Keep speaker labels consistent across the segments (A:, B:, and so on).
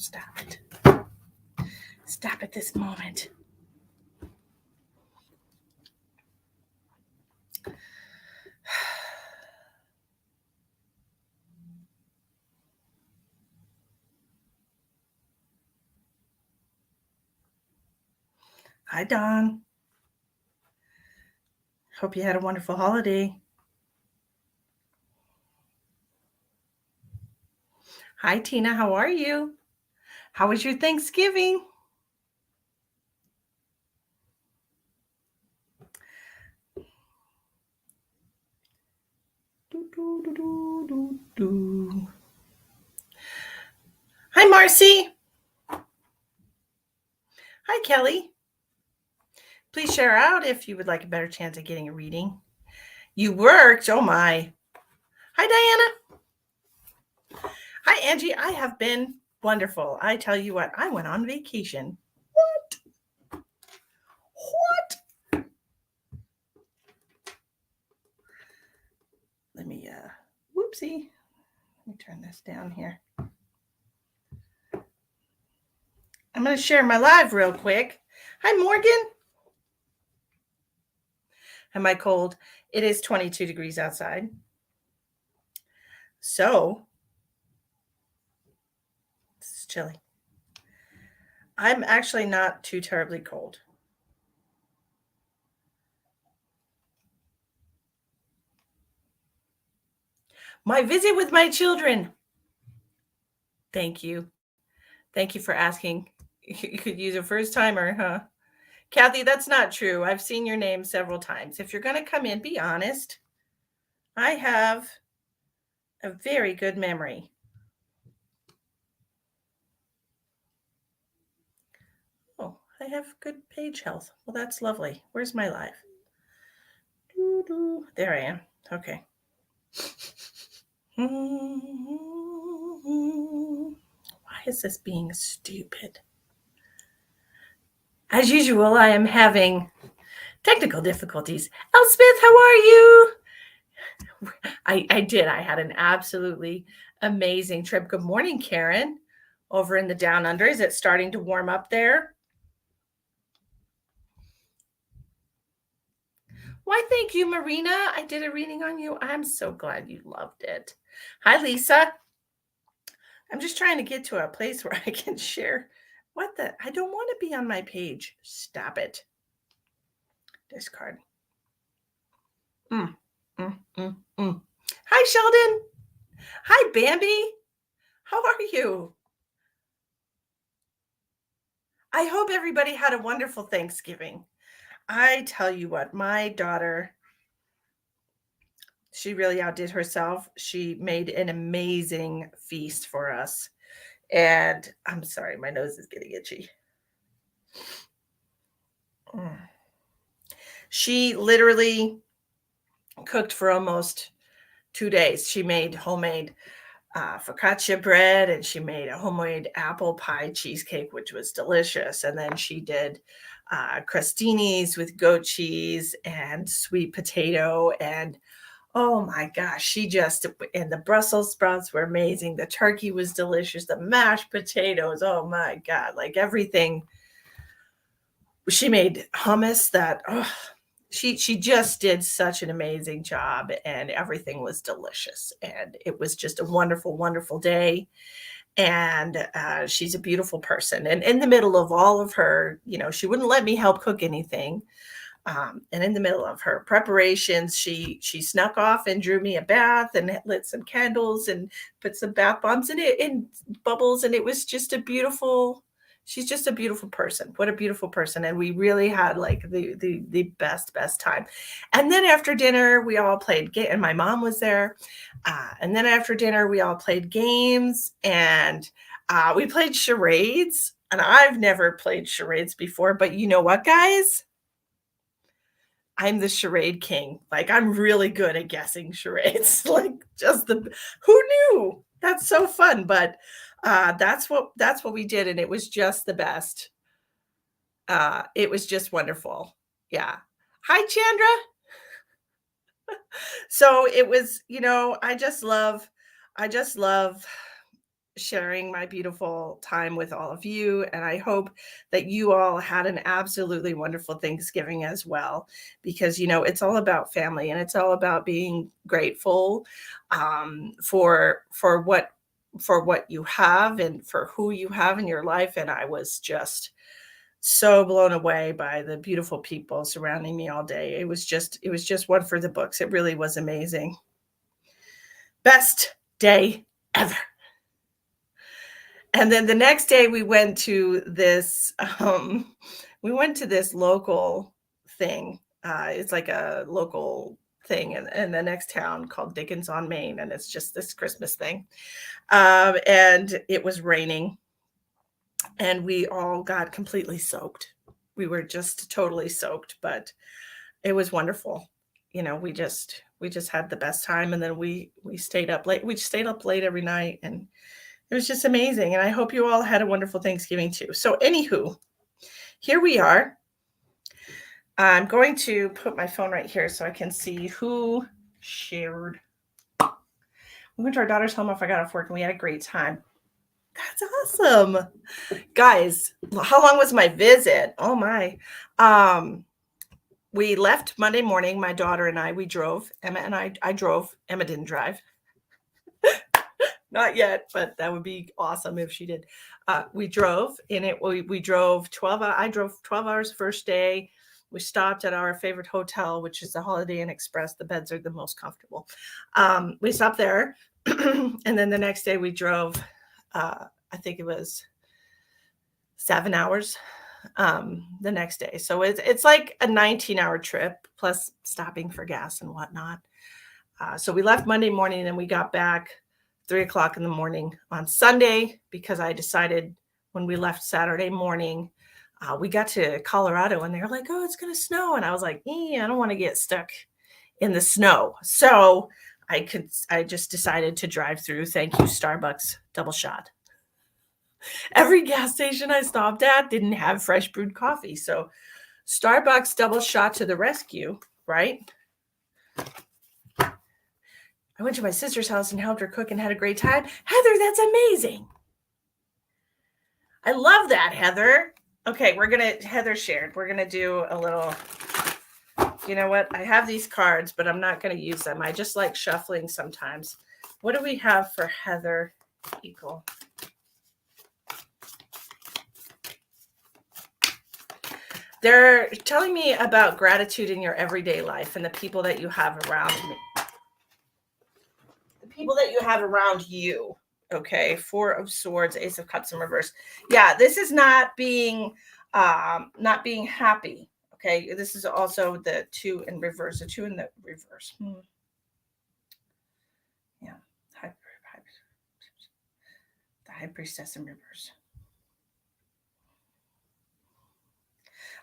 A: Stop it. Stop at this moment. Hi, Dawn. Hope you had a wonderful holiday. Hi, Tina. How are you? How was your Thanksgiving? Hi, Marcy. Hi, Kelly. Please share out if you would like a better chance at getting a reading. You worked. Oh, my. Hi, Diana. Hi, Angie. I have been wonderful. I tell you what, I went on vacation. What? Let me, whoopsie. Let me turn this down here. I'm going to share my live real quick. Hi, Morgan. Am I cold? It is 22 degrees outside. So, it's chilly. I'm actually not too terribly cold. My visit with my children. Thank you. Thank you for asking. You could use a first timer, huh? Kathy, that's not true. I've seen your name several times. If you're going to come in, be honest. I have a very good memory. Oh, I have good page health. Well, that's lovely. Where's my live? There I am. Okay. Why is this being stupid? As usual, I am having technical difficulties. Elspeth, how are you? I did. I had an absolutely amazing trip. Good morning, Karen, over in the Down Under. Is it starting to warm up there? Why, thank you, Marina. I did a reading on you. I'm so glad you loved it. Hi, Lisa. I'm just trying to get to a place where I can share. What the? I don't want to be on my page. Stop it. Discard. Hi, Sheldon. Hi, Bambi. How are you? I hope everybody had a wonderful Thanksgiving. I tell you what, my daughter, she really outdid herself. She made an amazing feast for us. And I'm sorry, my nose is getting itchy. She literally cooked for almost 2 days. She made homemade focaccia bread, and she made a homemade apple pie cheesecake, which was delicious. And then she did crostinis with goat cheese and sweet potato. And oh my gosh, and the Brussels sprouts were amazing. The turkey was delicious. The mashed potatoes, oh my God, like everything. She made hummus that, she just did such an amazing job, and everything was delicious. And it was just a wonderful, wonderful day. And she's a beautiful person. And in the middle of all of her, she wouldn't let me help cook anything. And in the middle of her preparations, she snuck off and drew me a bath and lit some candles and put some bath bombs in bubbles. And it was just she's just a beautiful person. What a beautiful person. And we really had like the best time. And then after dinner, we all played and my mom was there. And then after dinner, we all played games, and we played charades. And I've never played charades before, but you know what, guys? I'm the charade king. Like, I'm really good at guessing charades. Like, who knew? That's so fun. But that's what we did, and it was just the best. It was just wonderful. Yeah. Hi, Chandra. So it was, I just love sharing my beautiful time with all of you. And I hope that you all had an absolutely wonderful Thanksgiving as well, because, it's all about family and it's all about being grateful for what you have and for who you have in your life. And I was just so blown away by the beautiful people surrounding me all day. It was just one for the books. It really was amazing. Best day ever. And then the next day we went to this local thing. It's like a local thing in the next town called Dickens on Main, and it's just this Christmas thing. And it was raining, and we all got completely soaked. We were just totally soaked, but it was wonderful. We just had the best time, and then we stayed up late. We stayed up late every night, and it was just amazing. And I hope you all had a wonderful Thanksgiving too. So, anywho, here we are. I'm going to put my phone right here so I can see who shared. We went to our daughter's home after I got off work, and we had a great time. That's awesome. Guys, how long was my visit? Oh my. We left Monday morning. My daughter and we drove. Emma and I drove. Emma didn't drive. Not yet, but that would be awesome if she did. We drove we drove 12 hours. I drove 12 hours first day. We stopped at our favorite hotel, which is the Holiday Inn Express. The beds are the most comfortable. We stopped there. And then the next day we drove, I think it was 7 hours the next day. So it's like a 19-hour trip plus stopping for gas and whatnot. So we left Monday morning and we got back 3:00 in the morning on Sunday, because I decided when we left Saturday morning, we got to Colorado and they were like, oh, it's going to snow. And I was like, I don't want to get stuck in the snow. So I just decided to drive through. Thank you, Starbucks double shot. Every gas station I stopped at didn't have fresh brewed coffee. So Starbucks double shot to the rescue, right? I went to my sister's house and helped her cook and had a great time. Heather, that's amazing. I love that, Heather. Okay, Heather shared. We're going to do a little, you know what? I have these cards, but I'm not going to use them. I just like shuffling sometimes. What do we have for Heather Eagle? They're telling me about gratitude in your everyday life and the people that you have around me. The people that you have around you. Okay, Four of Swords, Ace of Cups in reverse. Yeah, this is not being happy. Okay, this is also the 2 in reverse. The 2 in the reverse. Yeah, the High Priestess in reverse.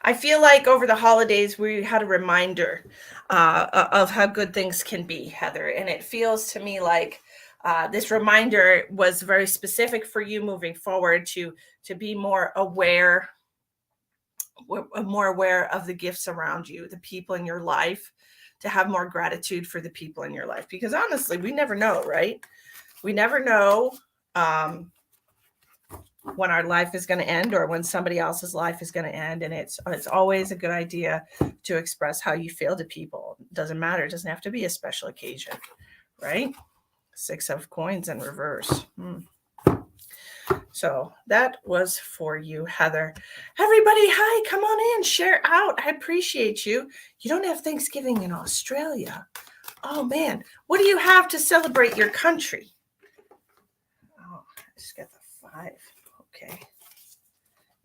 A: I feel like over the holidays, we had a reminder of how good things can be, Heather. And it feels to me like this reminder was very specific for you moving forward to be more aware of the gifts around you, the people in your life, to have more gratitude for the people in your life. Because honestly, we never know, right? We never know when our life is going to end or when somebody else's life is going to end. And it's always a good idea to express how you feel to people. It doesn't matter. It doesn't have to be a special occasion, right? 6 of coins in reverse. So that was for you, Heather. Everybody, hi, come on in, share out. I appreciate you. You don't have Thanksgiving in Australia. Oh, man. What do you have to celebrate your country? Oh, I just got the 5. Okay.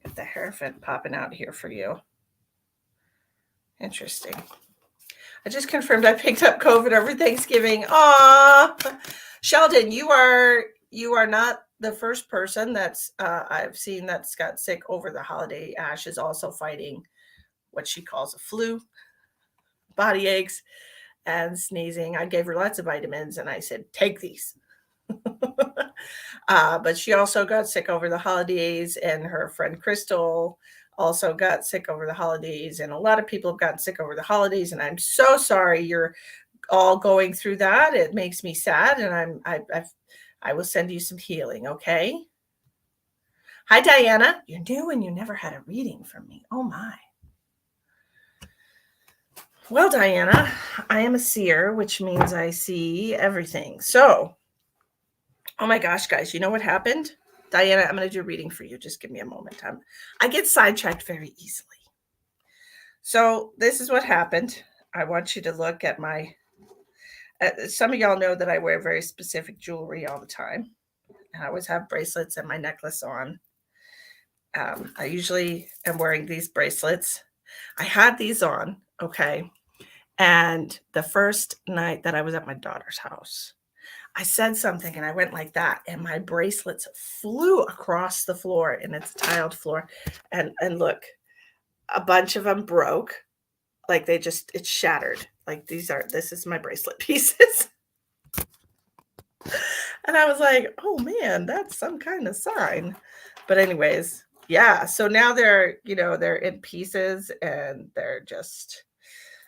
A: Got the Hierophant popping out here for you. Interesting. I just confirmed I picked up COVID over Thanksgiving. Aw. Sheldon, you are not the first person that's I've seen that's got sick over the holiday. Ash is also fighting what she calls a flu, body aches, and sneezing. I gave her lots of vitamins and I said, take these. But she also got sick over the holidays, and her friend Crystal also got sick over the holidays, and a lot of people have gotten sick over the holidays, and I'm so sorry you're all going through that. It makes me sad, and I will send you some healing, okay? Hi, Diana. You're new and you never had a reading from me. Oh my. Well, Diana, I am a seer, which means I see everything. So, oh my gosh, guys, you know what happened? Diana, I'm going to do a reading for you. Just give me a moment. I get sidetracked very easily. So, this is what happened. I want you to look at my, some of y'all know that I wear very specific jewelry all the time. And I always have bracelets and my necklace on. I usually am wearing these bracelets. I had these on, okay. And the first night that I was at my daughter's house, I said something and I went like that, and my bracelets flew across the floor, and it's a tiled floor. And look, a bunch of them broke. Like it's shattered. Like this is my bracelet pieces. And I was like, oh man, that's some kind of sign. But anyways, yeah. So now they're in pieces, and they're just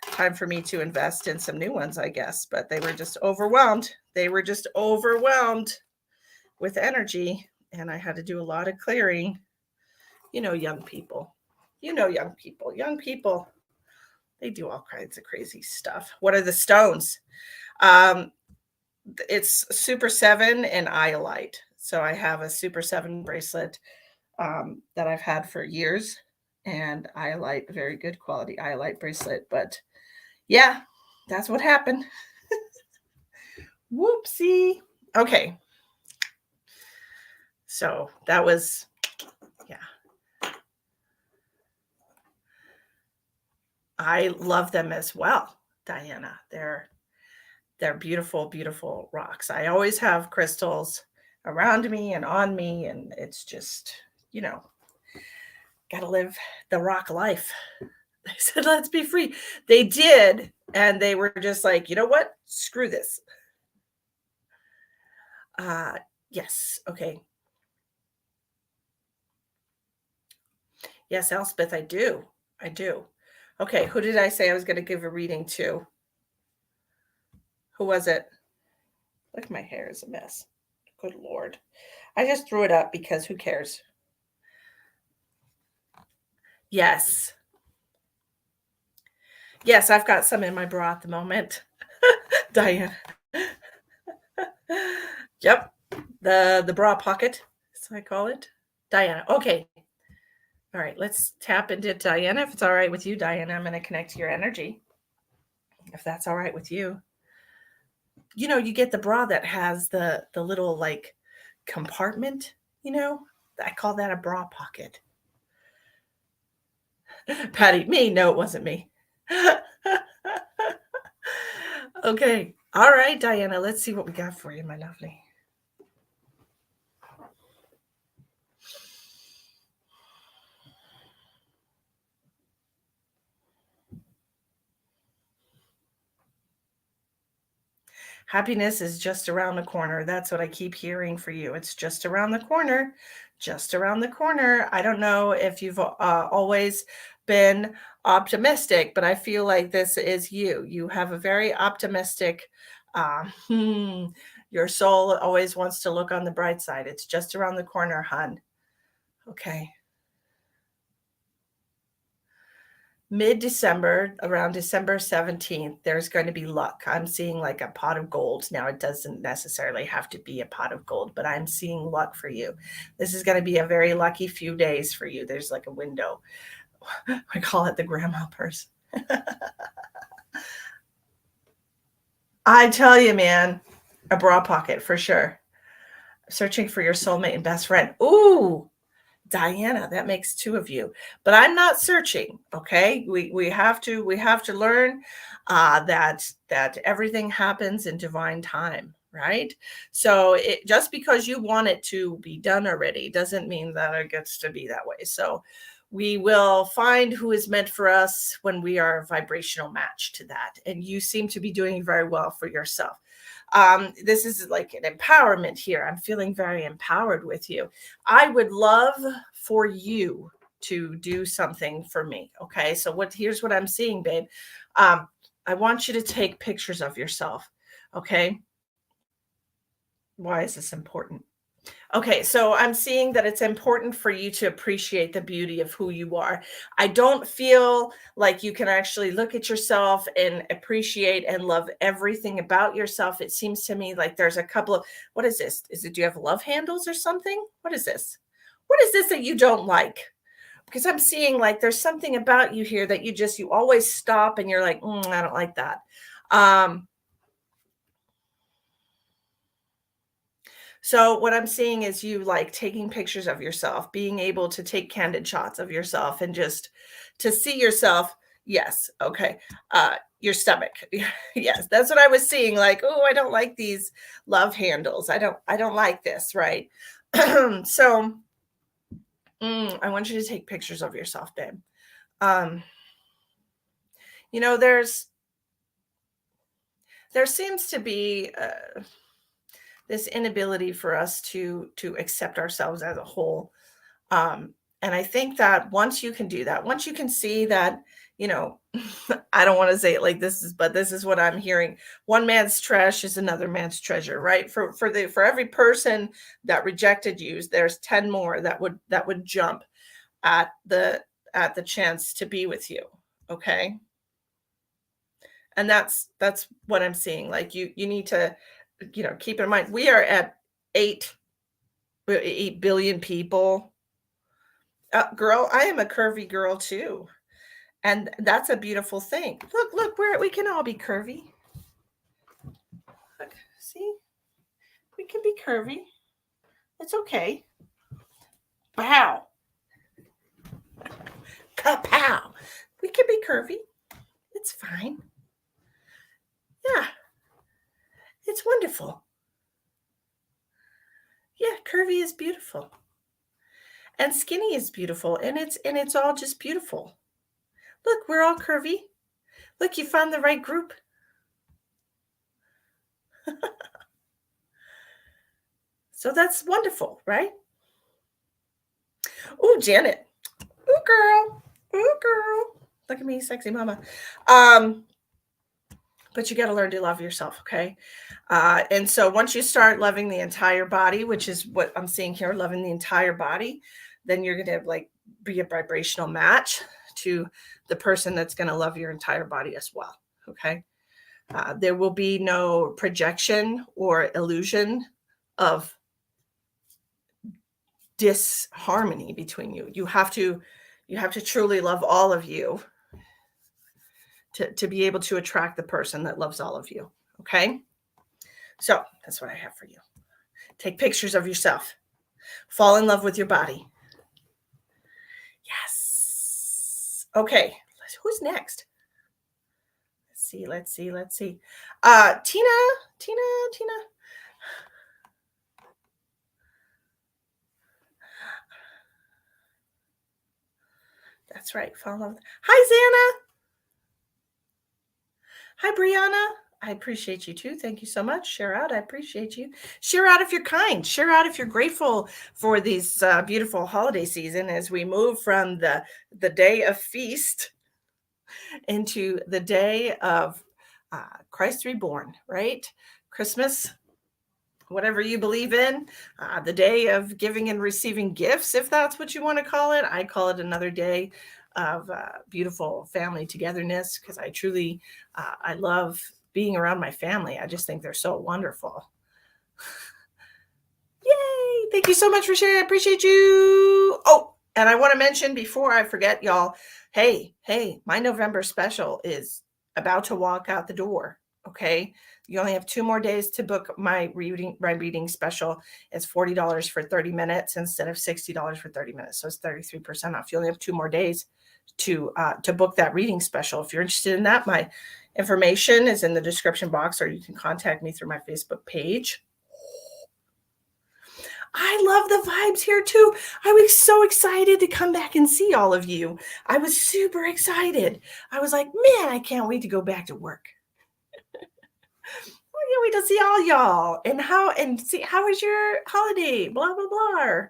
A: time for me to invest in some new ones, I guess. But they were just overwhelmed. They were just overwhelmed with energy, and I had to do a lot of clearing. Young people. Young people. Young people, they do all kinds of crazy stuff. What are the stones? It's Super 7 and Iolite. So I have a Super 7 bracelet that I've had for years, and Iolite, very good quality Iolite bracelet. But yeah, that's what happened. Whoopsie. Okay. So that was, yeah. I love them as well, Diana. They're beautiful, beautiful rocks. I always have crystals around me and on me, and it's just, got to live the rock life. They said, let's be free. They did. And they were just like, you know what? Screw this. Yes. Okay. Yes, Elspeth, I do. I do. Okay. Who did I say I was going to give a reading to? Who was it? Look, my hair is a mess. Good Lord. I just threw it up because who cares? Yes. Yes, I've got some in my bra at the moment. Diane. Yep. The bra pocket, as I call it. Diana. Okay. All right. Let's tap into Diana. If it's all right with you, Diana, I'm going to connect to your energy. If that's all right with you. You get the bra that has the little like compartment, I call that a bra pocket. Patty, me? No, it wasn't me. Okay. All right, Diana, let's see what we got for you, my lovely. Happiness is just around the corner. That's what I keep hearing for you. It's just around the corner, just around the corner. I don't know if you've always been optimistic, but I feel like this is you. You have a very optimistic, your soul always wants to look on the bright side. It's just around the corner, hun. Okay. Mid-December, around December 17th, there's going to be luck. I'm seeing like a pot of gold. Now, it doesn't necessarily have to be a pot of gold, but I'm seeing luck for you. This is going to be a very lucky few days for you. There's like a window. I call it the grandma purse. I tell you, man, a bra pocket for sure. Searching for your soulmate and best friend. Ooh, Diana, that makes two of you. But I'm not searching. Okay, we have to learn that everything happens in divine time, right? So just because you want it to be done already doesn't mean that it gets to be that way. So we will find who is meant for us when we are a vibrational match to that. And you seem to be doing very well for yourself. This is like an empowerment here. I'm feeling very empowered with you. I would love for you to do something for me. Okay. So here's what I'm seeing, babe. I want you to take pictures of yourself. Okay. Why is this important? Okay, so I'm seeing that it's important for you to appreciate the beauty of who you are. I don't feel like you can actually look at yourself and appreciate and love everything about yourself. It seems to me like there's a couple of, what is this? Is it, do you have love handles or something? What is this? What is this that you don't like? Because I'm seeing like there's something about you here that you always stop and you're like, I don't like that. Um, So what I'm seeing is you like taking pictures of yourself, being able to take candid shots of yourself and just to see yourself. Yes. Okay. Your stomach. Yes. That's what I was seeing. Like, oh, I don't like these love handles. I don't like this. Right. So I want you to take pictures of yourself, babe. Um, there's there seems to be this inability for us to accept ourselves as a whole. And I think that once you can do that, once you can see that, you know, I don't want to say it like this is, but this is what I'm hearing. One man's trash is another man's treasure, right? For every person that rejected you, there's 10 more that would jump at the chance to be with you. Okay. And that's what I'm seeing. Like you need to, keep in mind we are at 8 8 billion people. Girl, I am a curvy girl too. And that's a beautiful thing. Look, we can all be curvy. Look, see? We can be curvy. It's okay. Pow. Kapow. We can be curvy. It's fine. Yeah. It's wonderful. Yeah, curvy is beautiful. And skinny is beautiful. And it's all just beautiful. Look, we're all curvy. Look, you found the right group. So that's wonderful, right? Ooh, Janet. Ooh, girl. Ooh, girl. Look at me, sexy mama. Um, but you got to learn to love yourself, okay? And so once you start loving the entire body, which is what I'm seeing here, loving the entire body, then you're going to like be a vibrational match to the person that's going to love your entire body as well, okay? There will be no projection or illusion of disharmony between you. You have to truly love all of you to be able to attract the person that loves all of you. Okay. So that's what I have for you. Take pictures of yourself. Fall in love with your body. Yes. Okay. Who's next? Let's see. Tina. That's right. Fall in love. Hi, Xana. Hi, Brianna. I appreciate you too. Thank you so much. Share out. I appreciate you. Share out if you're kind. Share out if you're grateful for these beautiful holiday season as we move from the day of feast into the day of Christ reborn, right? Christmas, whatever you believe in, the day of giving and receiving gifts, if that's what you want to call it. I call it another day of beautiful family togetherness because I love being around my family. I just think they're so wonderful. Yay! Thank you so much for sharing. I appreciate you. Oh, and I want to mention before I forget, y'all, hey, my November special is about to walk out the door. Okay. You only have 2 more days to book my reading special. It's $40 for 30 minutes instead of $60 for 30 minutes. So it's 33% off. You only have 2 more days to book that reading special. If you're interested in that, my information is in the description box, or you can contact me through my Facebook page. I love the vibes here too. I was so excited to come back and see all of you. I was super excited. I was like, man, I can't wait to go back to work. I can't wait to see all y'all and see how was your holiday. Blah blah blah.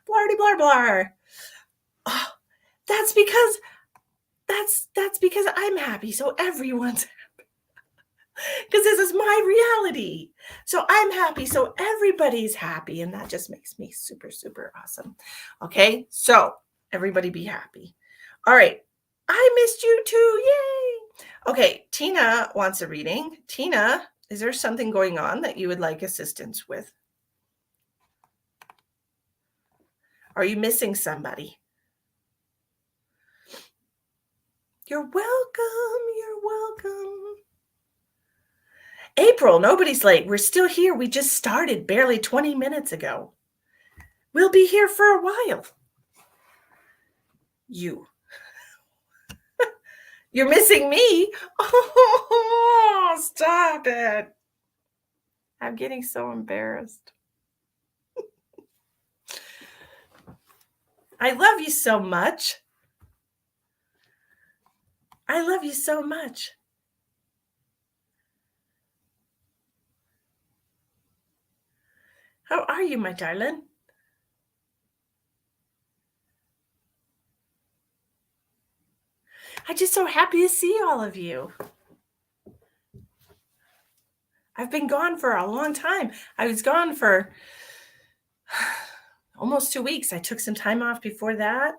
A: Blardy blar blar. Oh, that's because That's because I'm happy, so everyone's because this is my reality. So I'm happy, so everybody's happy, and that just makes me super, super awesome. Okay, so everybody be happy. All right, I missed you too. Yay! Okay, Tina wants a reading. Tina, is there something going on that you would like assistance with? Are you missing somebody? You're welcome. You're welcome. April, nobody's late. We're still here. We just started barely 20 minutes ago. We'll be here for a while. You. You're missing me? Oh, stop it. I'm getting so embarrassed. I love you so much. I love you so much. How are you, my darling? I'm just so happy to see all of you. I've been gone for a long time. I was gone for almost 2 weeks. I took some time off before that.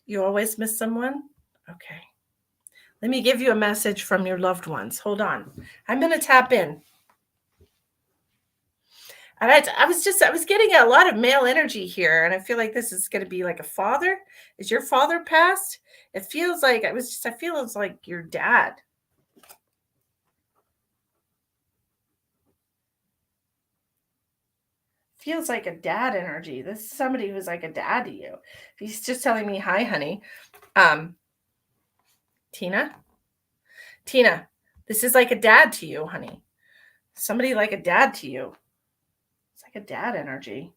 A: You always miss someone? Okay. Let me give you a message from your loved ones. Hold on. I'm going to tap in. And I was getting a lot of male energy here, and I feel like this is going to be like a father. Is your father passed? It feels like I feel it's like your dad. Feels like a dad energy. This is somebody who's like a dad to you. He's just telling me, "Hi, honey." Um, Tina, Tina, this is like a dad to you, honey. Somebody like a dad to you. It's like a dad energy.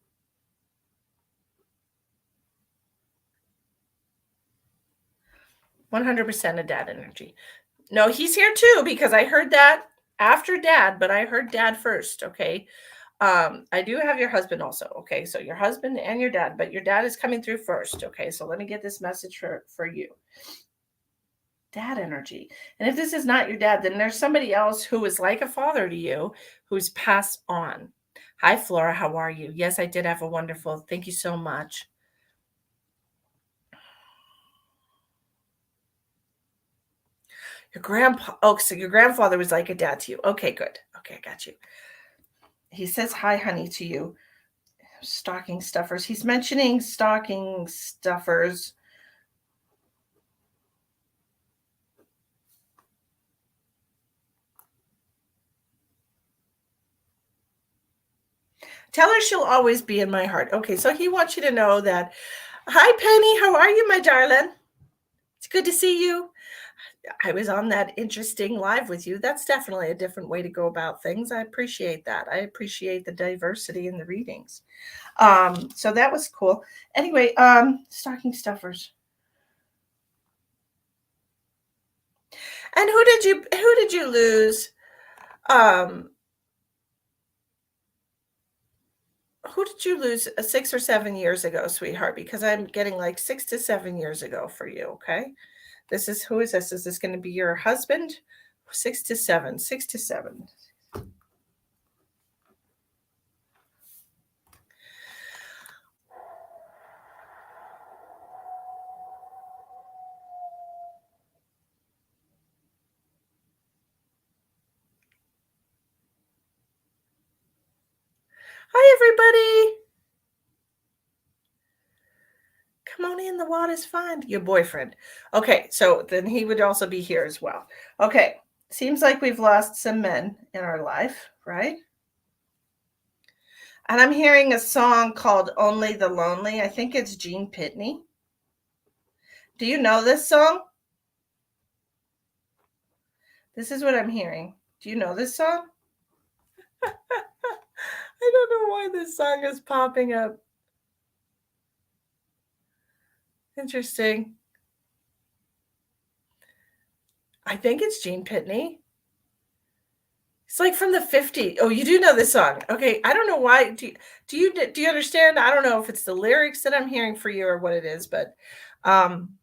A: 100% a dad energy. No, he's here too because I heard that after dad, but I heard dad first. Okay. I do have your husband also. Okay. So your husband and your dad, but your dad is coming through first. Okay. So let me get this message for you. Dad energy. And if this is not your dad, then there's somebody else who is like a father to you who's passed on. Hi, Flora. How are you? Yes, I did have a wonderful. Thank you so much. Your grandpa. Oh, so your grandfather was like a dad to you. Okay, good. Okay, I got you. He says hi, honey, to you. Stocking stuffers. He's mentioning stocking stuffers. Tell her she'll always be in my heart. Okay, so he wants you to know that. Hi, Penny. How are you, my darling? It's good to see you. I was on that interesting live with you. That's definitely a different way to go about things. I appreciate that. I appreciate the diversity in the readings. So that was cool. Anyway, stocking stuffers. And who did you lose? Um, who did you lose 6 or 7 years ago, sweetheart? Because I'm getting like 6 to 7 years ago for you. Okay. This is who is this? Is this going to be your husband? 6 to 7, 6 to 7. Hi, everybody. Come on in. The water's fine. Your boyfriend. Okay, so then he would also be here as well. Okay, seems like we've lost some men in our life, right? And I'm hearing a song called Only the Lonely. I think it's Gene Pitney. Do you know this song? This is what I'm hearing. Do you know this song? I don't know why this song is popping up. Interesting. I think it's Gene Pitney. It's like from the 50s. Oh, you do know this song. Okay, I don't know why. Do you understand? I don't know if it's the lyrics that I'm hearing for you or what it is, but um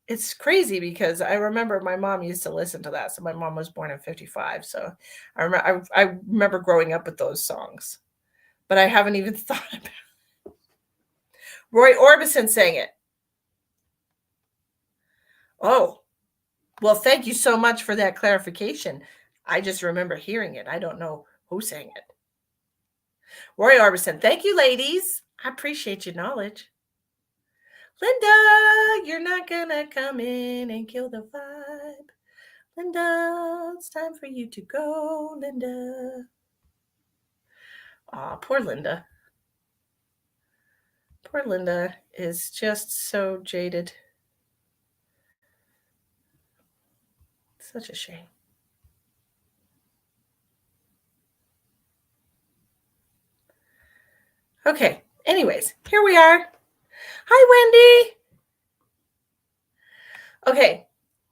A: it's crazy because I remember my mom used to listen to that. So my mom was born in 55. So I remember growing up with those songs, but I haven't even thought about Roy Orbison sang it. Oh, well, thank you so much for that clarification. I just remember hearing it. I don't know who sang it. Roy Orbison. Thank you, ladies. I appreciate your knowledge. Linda, you're not gonna come in and kill the vibe. Linda, it's time for you to go, Linda. Aw, poor Linda. Poor Linda is just so jaded. Such a shame. Okay, anyways, here we are. Hi, Wendy. Okay,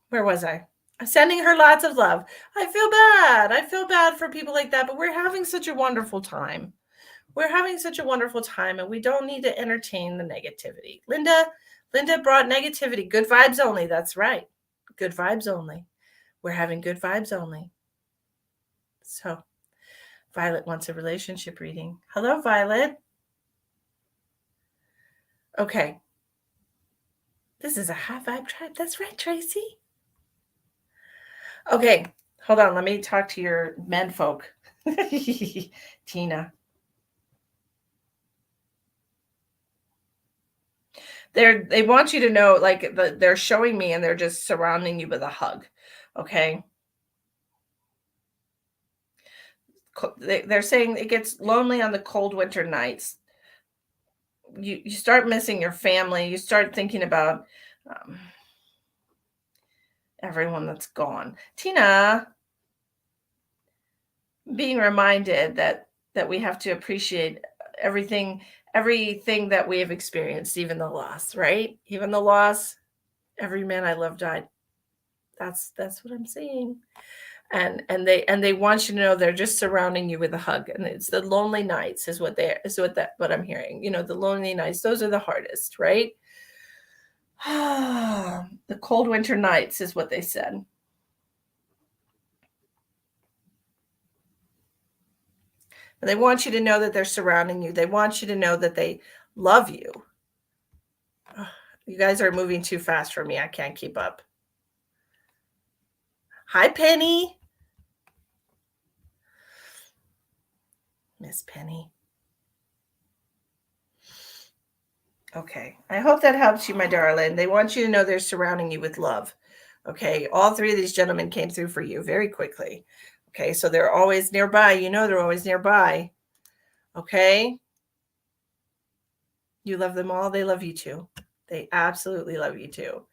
A: where was I? I'm sending her lots of love. I feel bad. I feel bad for people like that, but we're having such a wonderful time. We're having such a wonderful time, and we don't need to entertain the negativity. Linda brought negativity. Good vibes only. That's right. Good vibes only. We're having good vibes only. So, Violet wants a relationship reading. Hello, Violet. Okay. This is a high vibe tribe. That's right, Tracy. Okay, hold on. Let me talk to your men folk. Tina. They want you to know, like, they're showing me and they're just surrounding you with a hug. Okay. They're saying it gets lonely on the cold winter nights. You start missing your family. You start thinking about everyone that's gone. Tina, being reminded that we have to appreciate everything that we have experienced, even the loss, right? Even the loss. Every man I love died. That's what I'm seeing. And they want you to know they're just surrounding you with a hug, and it's the lonely nights is what I'm hearing. The lonely nights, those are the hardest, right? The cold winter nights is what they said. And they want you to know that they're surrounding you. They want you to know that they love you. You guys are moving too fast for me. I can't keep up. Hi, Penny. Miss Penny. Okay. I hope that helps you, my darling. They want you to know they're surrounding you with love. Okay. All three of these gentlemen came through for you very quickly. Okay. So they're always nearby. They're always nearby. Okay. You love them all. They love you too. They absolutely love you too.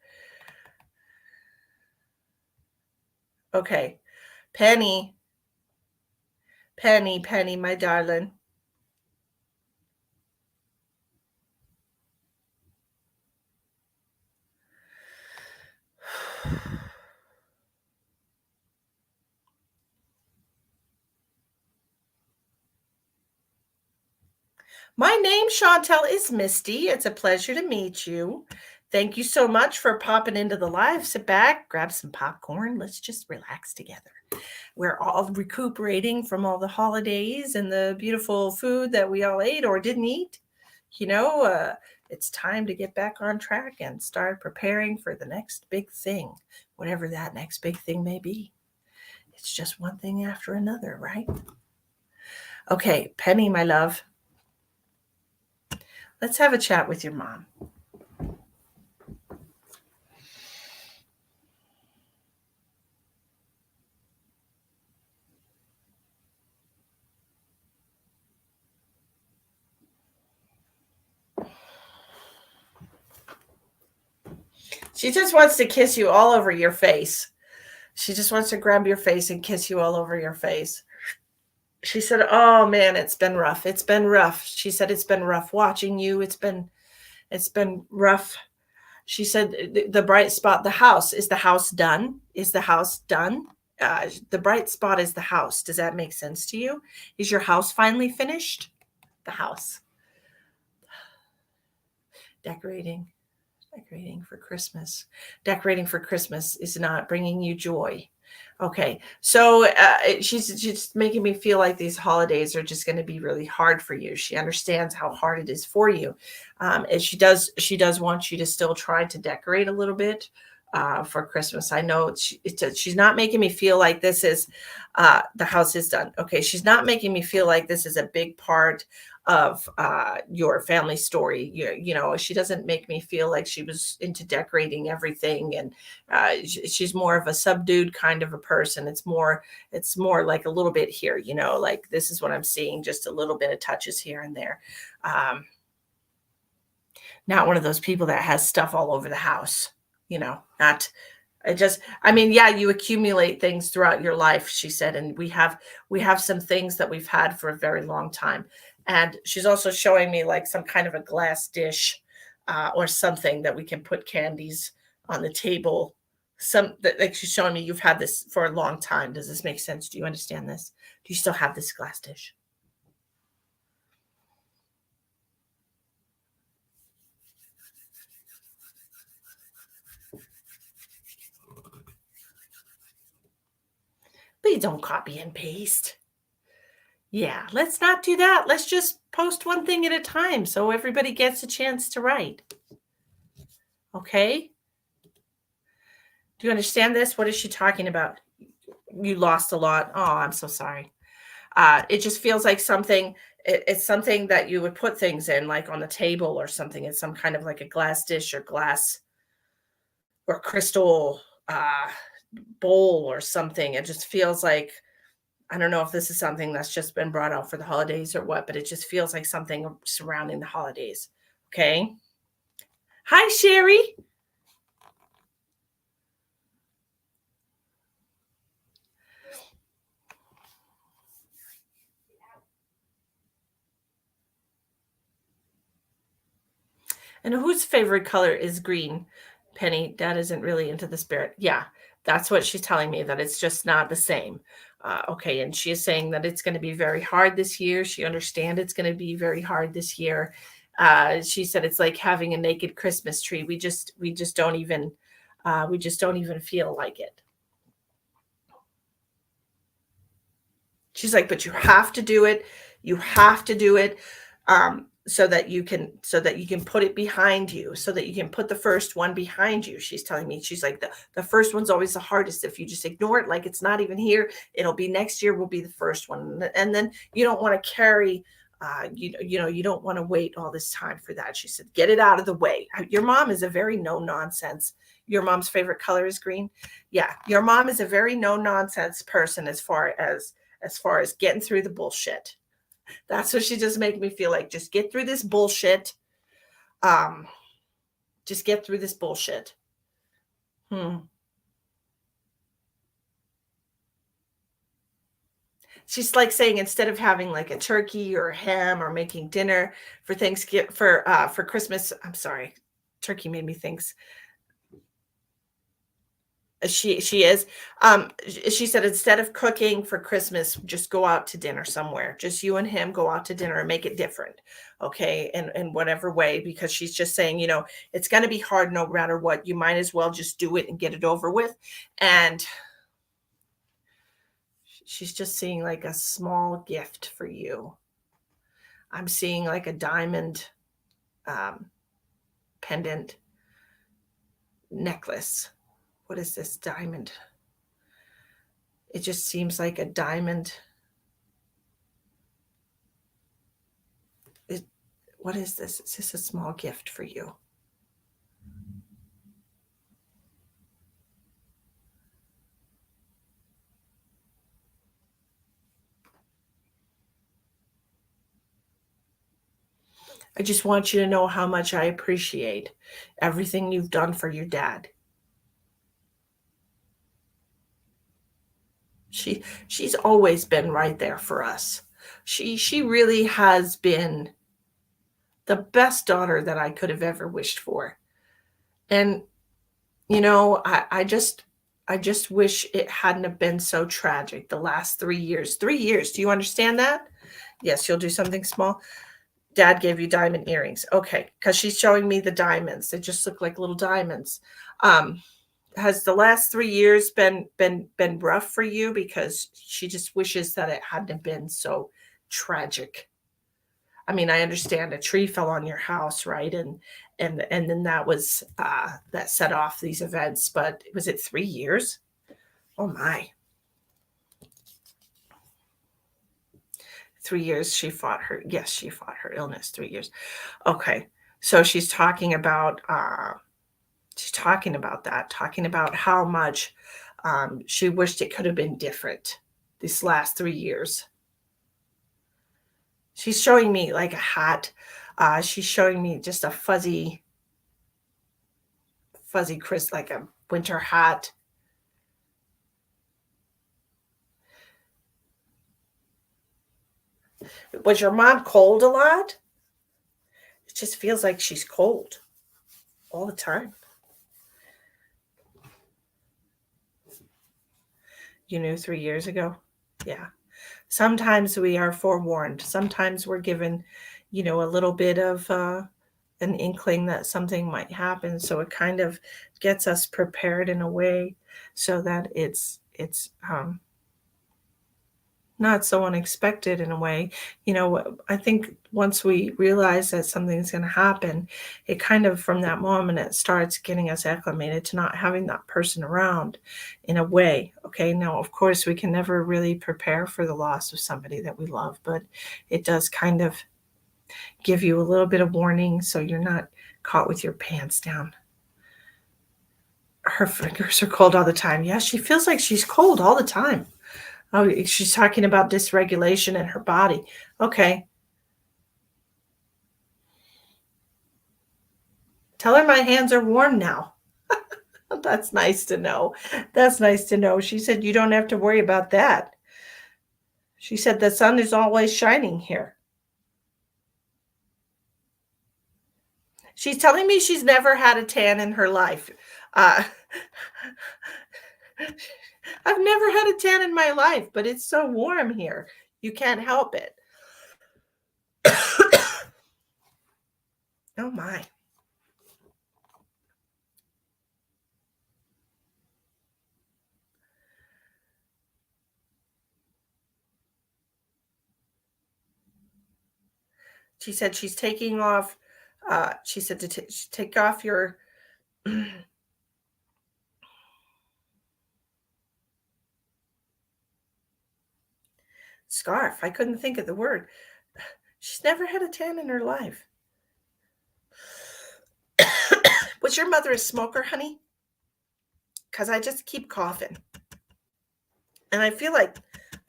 A: Okay. Penny, my darling. My name, Chantel, is Misty. It's a pleasure to meet you. Thank you so much for popping into the live. Sit back, grab some popcorn. Let's just relax together. We're all recuperating from all the holidays and the beautiful food that we all ate or didn't eat. It's time to get back on track and start preparing for the next big thing, whatever that next big thing may be. It's just one thing after another, right? Okay, Penny, my love. Let's have a chat with your mom. She just wants to kiss you all over your face. She just wants to grab your face and kiss you all over your face. She said, "Oh man, it's been rough. It's been rough." She said, "It's been rough watching you. It's been rough." She said, "The bright spot, the house. Is the house done? Is the house done? The bright spot is the house. Does that make sense to you? Is your house finally finished? The house. Decorating. Decorating for Christmas. Decorating for Christmas is not bringing you joy. Okay. So she's just making me feel like these holidays are just going to be really hard for you. She understands how hard it is for you. And she does want you to still try to decorate a little bit for Christmas. I know she's not making me feel like this is the house is done. Okay. She's not making me feel like this is a big part of your family story. She doesn't make me feel like she was into decorating everything, and she's more of a subdued kind of a person. It's more like a little bit here, like this is what I'm seeing, just a little bit of touches here and there. Not one of those people that has stuff all over the house, not I mean, yeah, you accumulate things throughout your life, she said, and we have some things that we've had for a very long time. And she's also showing me like some kind of a glass dish or something that we can put candies on the table. Like she's showing me you've had this for a long time. Does this make sense? Do you understand this? Do you still have this glass dish? Please don't copy and paste. Yeah, let's not do that. Let's just post one thing at a time so everybody gets a chance to write. Okay? Do you understand this? What is she talking about? You lost a lot. Oh, I'm so sorry. It just feels like it's something that you would put things in, like on the table or something. It's some kind of like a glass dish or glass or crystal bowl or something. It just feels like, I don't know if this is something that's just been brought out for the holidays or what, but it just feels like something surrounding the holidays. Okay. Hi, Sherry. And whose favorite color is green? Penny, Dad isn't really into the spirit. Yeah, that's what she's telling me, that it's just not the same. Okay, and she is saying that it's going to be very hard this year. She understands it's going to be very hard this year. She said it's like having a naked Christmas tree. We just don't even feel like it. She's like, but you have to do it. You have to do it. So that you can put it behind you, so that you can put the first one behind you. She's telling me, she's like, the first one's always the hardest. If you just ignore it like it's not even here, it'll be next year will be the first one. And then you don't want to carry you don't want to wait all this time for that. She said, get it out of the way. Your mom is a very no nonsense. Your mom's favorite color is green. Yeah, your mom is a very no nonsense person as far as getting through the bullshit. That's what she just make me feel like. Just get through this bullshit. Um, just get through this bullshit. Hmm. She's like saying, instead of having like a turkey or a ham or making dinner for Thanksgiving for Christmas. I'm sorry, turkey made me think. She is. She said, instead of cooking for Christmas, just go out to dinner somewhere. Just you and him go out to dinner and make it different. Okay. In whatever way, because she's just saying, it's going to be hard no matter what. You might as well just do it and get it over with. And she's just seeing like a small gift for you. I'm seeing like a diamond um, pendant necklace. What is this diamond? It just seems like a diamond. It, what is this? It's just a small gift for you. I just want you to know how much I appreciate everything you've done for your dad. She's always been right there for us. She really has been the best daughter that I could have ever wished for. And I just wish it hadn't have been so tragic the last 3 years. 3 years. Do you understand that? Yes, you'll do something small. Dad gave you diamond earrings. Okay, because she's showing me the diamonds. They just look like little diamonds. Um, has the last 3 years been rough for you? Because she just wishes that it hadn't been so tragic. I mean, I understand a tree fell on your house, right? And then that was that set off these events. But was it 3 years? Oh my, 3 years she fought her. Yes, she fought her illness. 3 years. Okay, so she's talking about that, talking about how much she wished it could have been different these last 3 years. She's showing me like a hat. She's showing me just a fuzzy Chris, like a winter hat. Was your mom cold a lot? It just feels like she's cold all the time. You knew 3 years ago? Yeah. Sometimes we are forewarned. Sometimes we're given, a little bit of an inkling that something might happen. So it kind of gets us prepared in a way so that it's not so unexpected in a way. I think once we realize that something's going to happen, it kind of from that moment it starts getting us acclimated to not having that person around in a way. Okay, now of course we can never really prepare for the loss of somebody that we love, but it does kind of give you a little bit of warning so you're not caught with your pants down. Her fingers are cold all the time. Yeah, she feels like she's cold all the time. Oh, she's talking about dysregulation in her body. Okay. Tell her my hands are warm now. That's nice to know. That's nice to know. She said, you don't have to worry about that. She said, the sun is always shining here. She's telling me she's never had a tan in her life. Uh, I've never had a tan in my life, but it's so warm here. You can't help it. Oh my. She said she's taking off. She said to take off your scarf. I couldn't think of the word. She's never had a tan in her life. Was your mother a smoker, honey? Because I just keep coughing. And I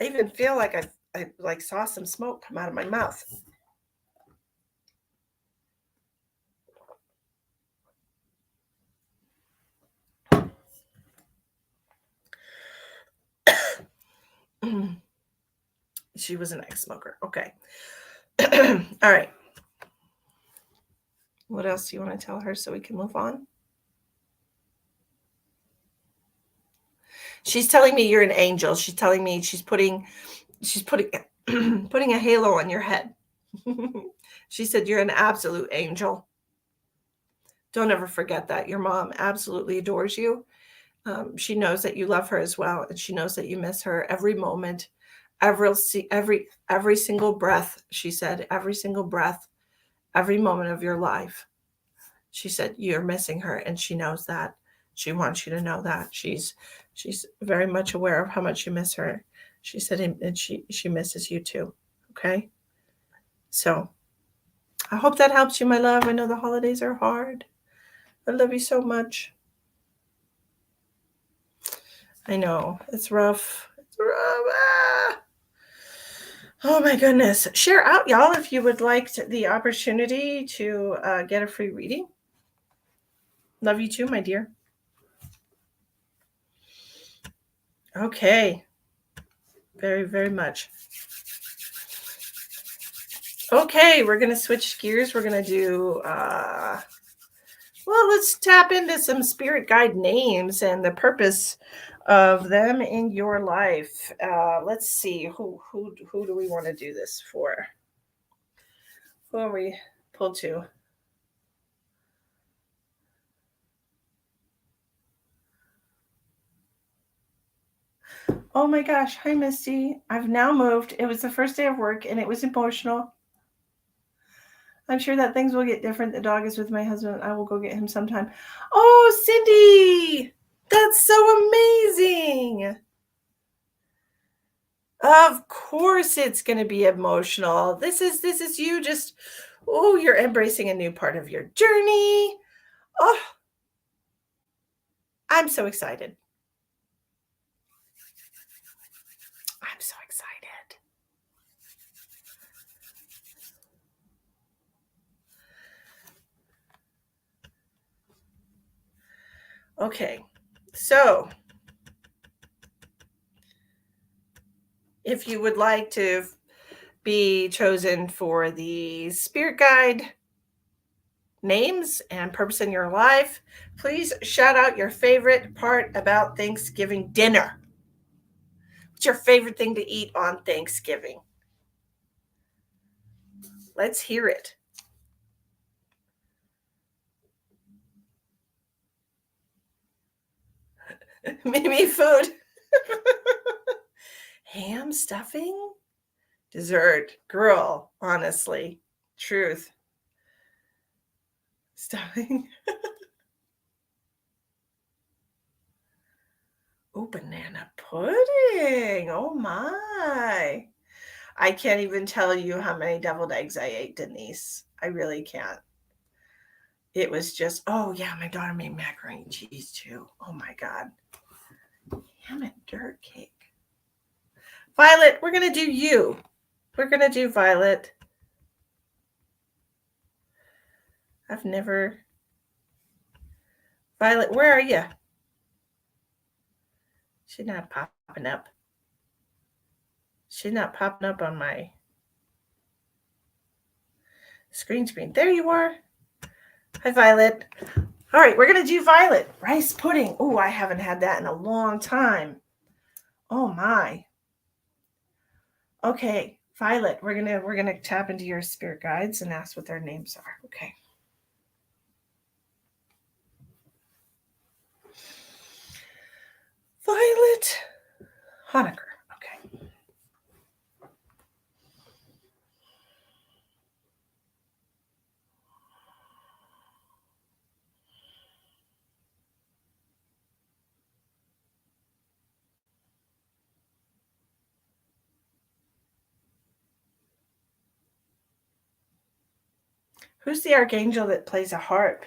A: even feel like I like saw some smoke come out of my mouth. She was an ex-smoker. Okay. All right. What else do you want to tell her so we can move on? She's telling me you're an angel. She's telling me she's putting putting a halo on your head. She said you're an absolute angel. Don't ever forget that. Your mom absolutely adores you. She knows that you love her as well, and she knows that you miss her every moment, every single breath. She said every single breath, every moment of your life. She said you're missing her, and she knows that. She wants you to know that she's very much aware of how much you miss her. She said, and she misses you too. Okay, so I hope that helps you, my love. I know the holidays are hard. I love you so much. I know it's rough. It's rough. Ah. Oh my goodness. Share out, y'all, if you would like the opportunity to get a free reading. Love you too, my dear. Okay. Very, very much. Okay, we're going to switch gears. We're going to do, let's tap into some spirit guide names and the purpose of them in your life. Let's see, who do we want to do this for? Who are we pulled to? Oh my gosh. Hi, Misty. I've now moved. It was the first day of work and it was emotional. I'm sure that things will get different. The dog is with my husband. I will go get him sometime. Oh, Cindy. That's so amazing. Of course it's going to be emotional. This is you just oh, you're embracing a new part of your journey. Oh, I'm so excited. I'm so excited. Okay. So, if you would like to be chosen for the spirit guide names and purpose in your life, please shout out your favorite part about Thanksgiving dinner. What's your favorite thing to eat on Thanksgiving? Let's hear it. Maybe food. Ham stuffing? Dessert. Girl, honestly. Truth. Stuffing. Oh, banana pudding. Oh my. I can't even tell you how many deviled eggs I ate, Denise. I really can't. It was just, oh yeah, my daughter made macaroni and cheese too. Oh my God. Ham and dirt cake. Violet, we're going to do you. We're going to do Violet. I've never. Violet, where are you? She's not popping up. She's not popping up on my screen. There you are. Hi, Violet. All right, we're going to do Violet. Rice pudding. Oh, I haven't had that in a long time. Oh my. Okay, Violet, we're gonna tap into your spirit guides and ask what their names are. Okay. Violet Honaker. Okay. Who's the archangel that plays a harp?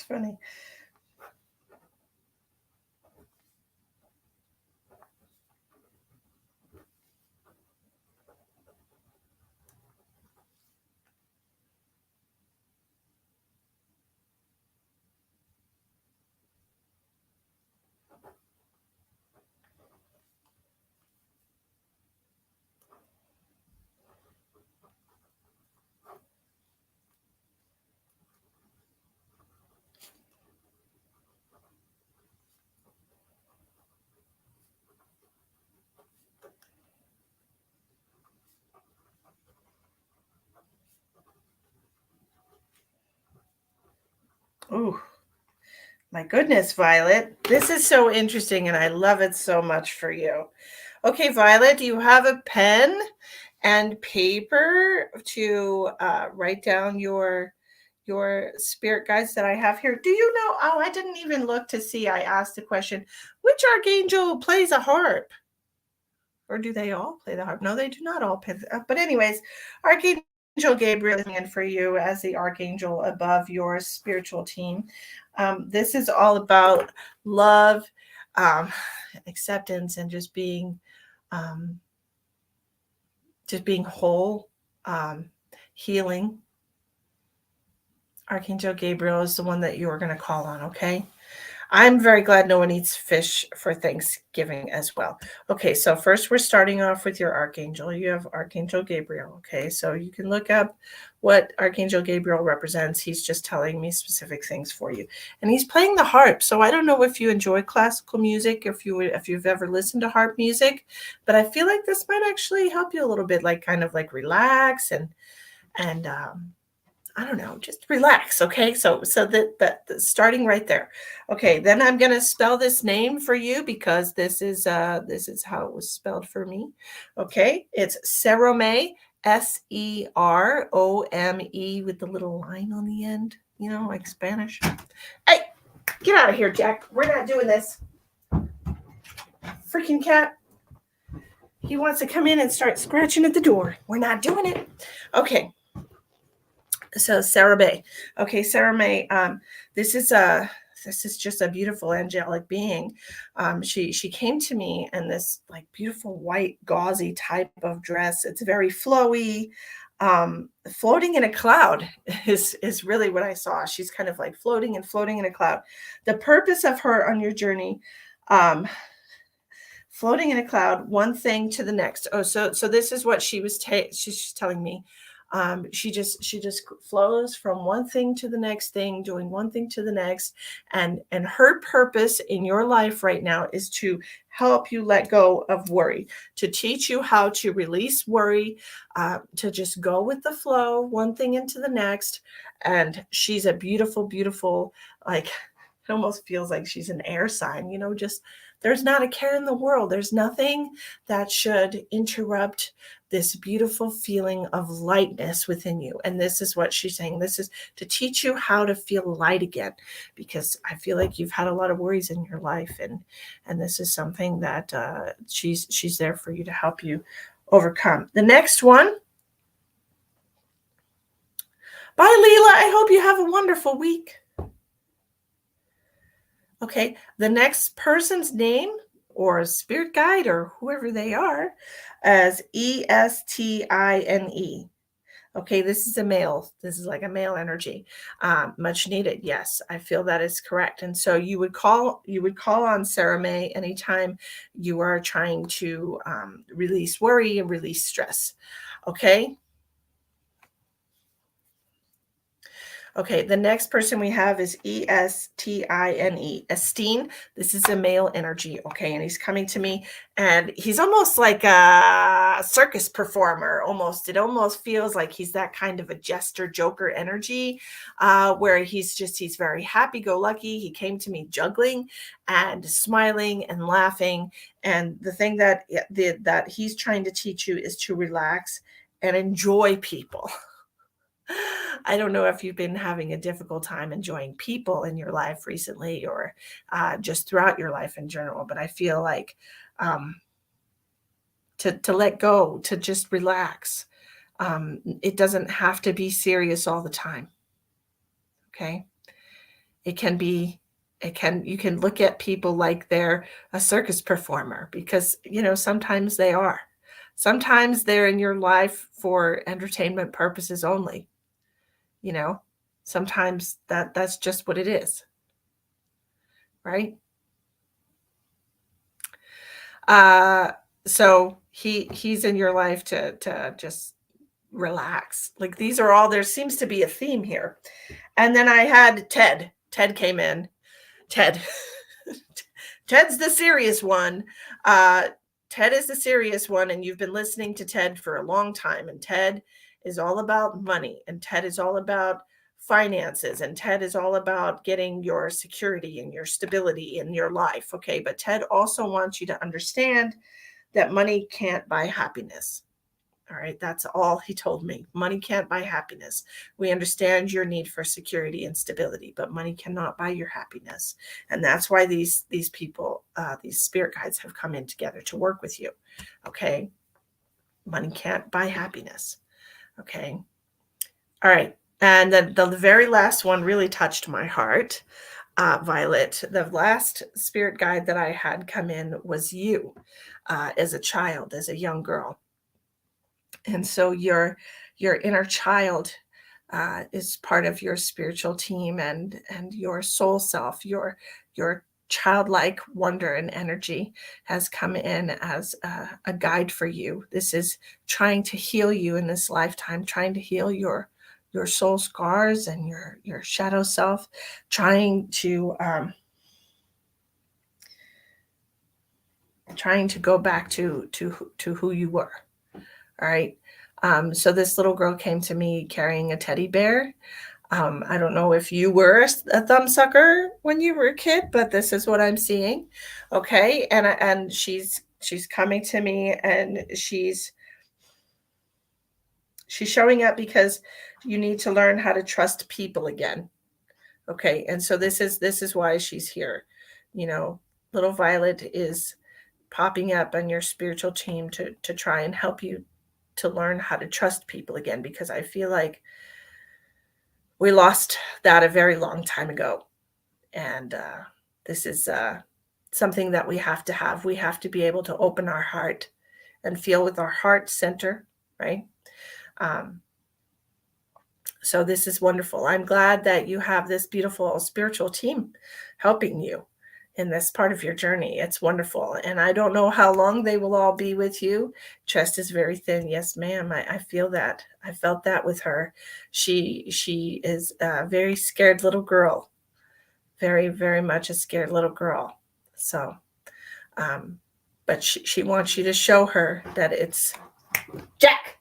A: funny. Oh, my goodness, Violet. This is so interesting and I love it so much for you. Okay, Violet, do you have a pen and paper to write down your spirit guides that I have here? Do you know? Oh, I didn't even look to see. I asked the question, which archangel plays a harp? Or do they all play the harp? No, they do not all play the harp. But anyways, Archangel Gabriel is in for you as the archangel above your spiritual team. This is all about love, um, acceptance, and um, just being whole, healing. Archangel Gabriel is the one that you are going to call on. Okay. I'm very glad no one eats fish for Thanksgiving as well. Okay, so first we're starting off with your archangel. You have Archangel Gabriel. Okay, so you can look up what Archangel Gabriel represents. He's just telling me specific things for you, and he's playing the harp. So I don't know if you enjoy classical music, if you've ever listened to harp music, but I feel like this might actually help you a little bit, like kind of like relax and I don't know, just relax. Okay. So that starting right there. Okay. Then I'm going to spell this name for you because this is how it was spelled for me. Okay. It's Serome, Serome with the little line on the end, like Spanish. Hey, get out of here, Jack. We're not doing this. Freaking cat. He wants to come in and start scratching at the door. We're not doing it. Okay. So Sarah May. Okay, Sarah May. This is just a beautiful angelic being. She came to me in this like beautiful white gauzy type of dress. It's very flowy. Floating in a cloud is really what I saw. She's kind of like floating and floating in a cloud. The purpose of her on your journey, um, floating in a cloud, one thing to the next. Oh, so this is what she's telling me. She just flows from one thing to the next thing, doing one thing to the next, and her purpose in your life right now is to help you let go of worry, to teach you how to release worry, to just go with the flow, one thing into the next. And she's a beautiful, beautiful, like it almost feels like she's an air sign, just there's not a care in the world. There's nothing that should interrupt this beautiful feeling of lightness within you. And this is what she's saying. This is to teach you how to feel light again, because I feel like you've had a lot of worries in your life, and this is something that she's there for you to help you overcome. The next one. Bye, Leela. I hope you have a wonderful week. Okay, the next person's name or spirit guide or whoever they are as Estine. Okay, this is a male. This is like a male energy, much needed. Yes, I feel that is correct. And so you would call on Sarah May anytime you are trying to release worry and release stress. Okay. Okay, the next person we have is Estine. Estine, this is a male energy, okay, and he's coming to me, and he's almost like a circus performer, almost. It almost feels like he's that kind of a jester, joker energy, where he's very happy-go-lucky. He came to me juggling and smiling and laughing, and the thing that he's trying to teach you is to relax and enjoy people. I don't know if you've been having a difficult time enjoying people in your life recently or just throughout your life in general, but I feel like um, to let go, to just relax. It doesn't have to be serious all the time. Okay. It can be, you can look at people like they're a circus performer, because, sometimes they are. Sometimes they're in your life for entertainment purposes only. Sometimes that's just what it is, right? So he's in your life to just relax. Like, these are all, there seems to be a theme here. And then I had Ted. Ted came in. Ted. Ted's the serious one. Ted is the serious one, and you've been listening to Ted for a long time. And Ted is all about money, and Ted is all about finances, and Ted is all about getting your security and your stability in your life. Okay, but Ted also wants you to understand that money can't buy happiness. All right, that's all he told me. Money can't buy happiness. We understand your need for security and stability, but money cannot buy your happiness. And that's why these people, these spirit guides, have come in together to work with you. Okay, money can't buy happiness. Okay, all right. And then the very last one really touched my heart. Violet, the last spirit guide that I had come in was you, as a child, as a young girl. And so your inner child is part of your spiritual team, and your soul self, your childlike wonder and energy has come in as a guide for you. This is trying to heal you in this lifetime, trying to heal your soul scars and your shadow self, trying to go back to who you were. All right. So this little girl came to me carrying a teddy bear. I don't know if you were a thumbsucker when you were a kid, but this is what I'm seeing. Okay. And she's coming to me, and she's showing up because you need to learn how to trust people again. Okay. And so this is why she's here. Little Violet is popping up on your spiritual team to try and help you to learn how to trust people again, because I feel like we lost that a very long time ago. And this is something that we have to have. We have to be able to open our heart and feel with our heart center, right? So this is wonderful. I'm glad that you have this beautiful spiritual team helping you in this part of your journey. It's wonderful. And I don't know how long they will all be with you. Chest is very thin. Yes, ma'am. I feel that. I felt that with her. She is a very scared little girl. Very, very much a scared little girl. So, but she wants you to show her that it's Jack.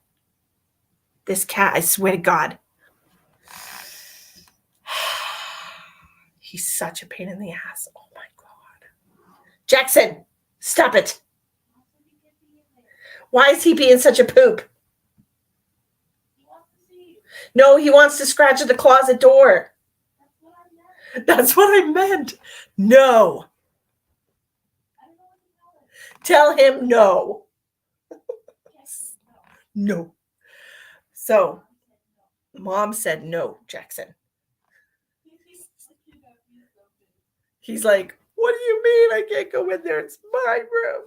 A: This cat, I swear to God. He's such a pain in the ass. Oh my God. Jackson, stop it. Why is he being such a poop? No, he wants to scratch at the closet door. That's what I meant. No. Tell him no. No. So, Mom said no, Jackson. He's like, what do you mean I can't go in there? It's my room.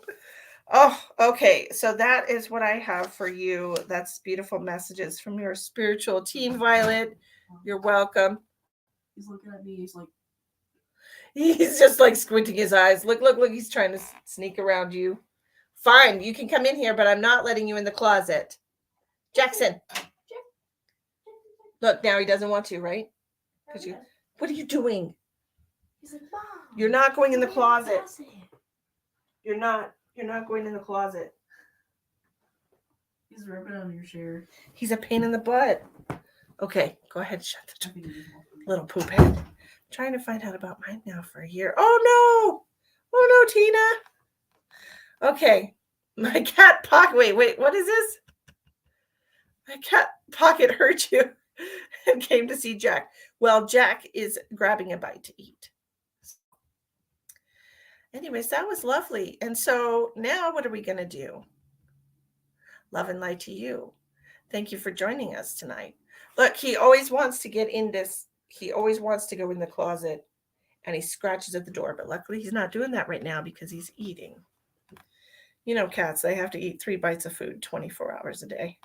A: Oh, okay. So that is what I have for you. That's beautiful messages from your spiritual team, Violet. You're welcome.
B: He's looking at me.
A: He's just like squinting his eyes. Look, he's trying to sneak around you. Fine, you can come in here, but I'm not letting you in the closet. Jackson. Look, now he doesn't want to, right? What are you doing?
B: He's like, Mom,
A: you're not going in the closet. You're not going in the closet.
B: He's rubbing on your chair.
A: He's a pain in the butt. Okay, go ahead. Shut the little poop head. I'm trying to find out about mine now for a year. Oh no, Tina. Okay, my cat pocket. Wait, what is this? My cat pocket hurt you and came to see Jack. Well, Jack is grabbing a bite to eat. Anyways, that was lovely. And so now what are we going to do? Love and light to you. Thank you for joining us tonight. Look, he always wants to get in this He always wants to go in the closet and he scratches at the door, but luckily he's not doing that right now because he's eating. You know, cats, they have to eat 3 bites of food 24 hours a day.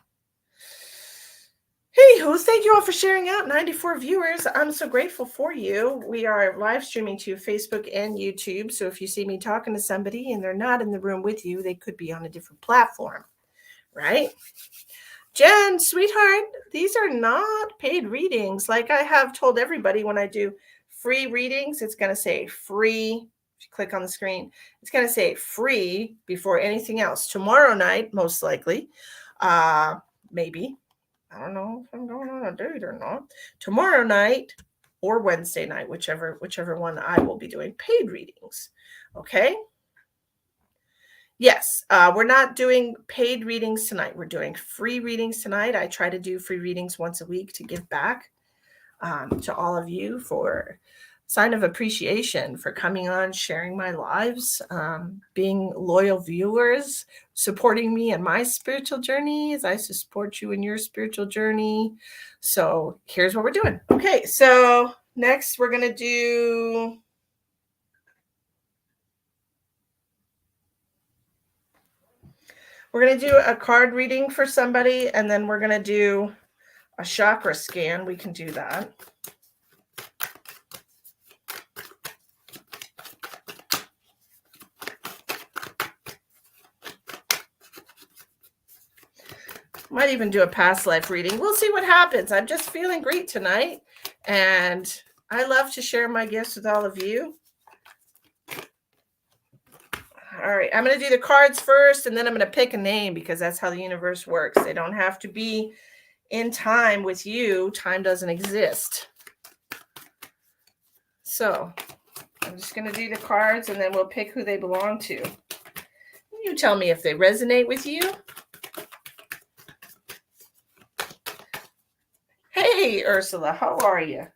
A: Hey, thank you all for sharing out. 94 viewers. I'm so grateful for you. We are live streaming to Facebook and YouTube. So if you see me talking to somebody and they're not in the room with you, they could be on a different platform, right? Jen, sweetheart, these are not paid readings. Like I have told everybody when I do free readings, it's going to say free. If you click on the screen, it's going to say free before anything else. Tomorrow night, most likely, maybe. I don't know if I'm going on a date or not. Tomorrow night or Wednesday night, whichever one I will be doing paid readings. Okay. Yes, we're not doing paid readings tonight. We're doing free readings tonight. I try to do free readings once a week to give back to all of you for sign of appreciation for coming on, sharing my lives, being loyal viewers, supporting me in my spiritual journey as I support you in your spiritual journey. So here's what we're doing. Okay, so next we're going to do... We're going to do a card reading for somebody, and then we're going to do a chakra scan. We can do that. Might even do a past life reading. We'll see what happens. I'm just feeling great tonight, and I love to share my gifts with all of you. All right, I'm going to do the cards first, and then I'm going to pick a name because that's how the universe works. They don't have to be in time with you. Time doesn't exist. So I'm just going to do the cards, and then we'll pick who they belong to. You tell me if they resonate with you. Hey, Ursula, how are you?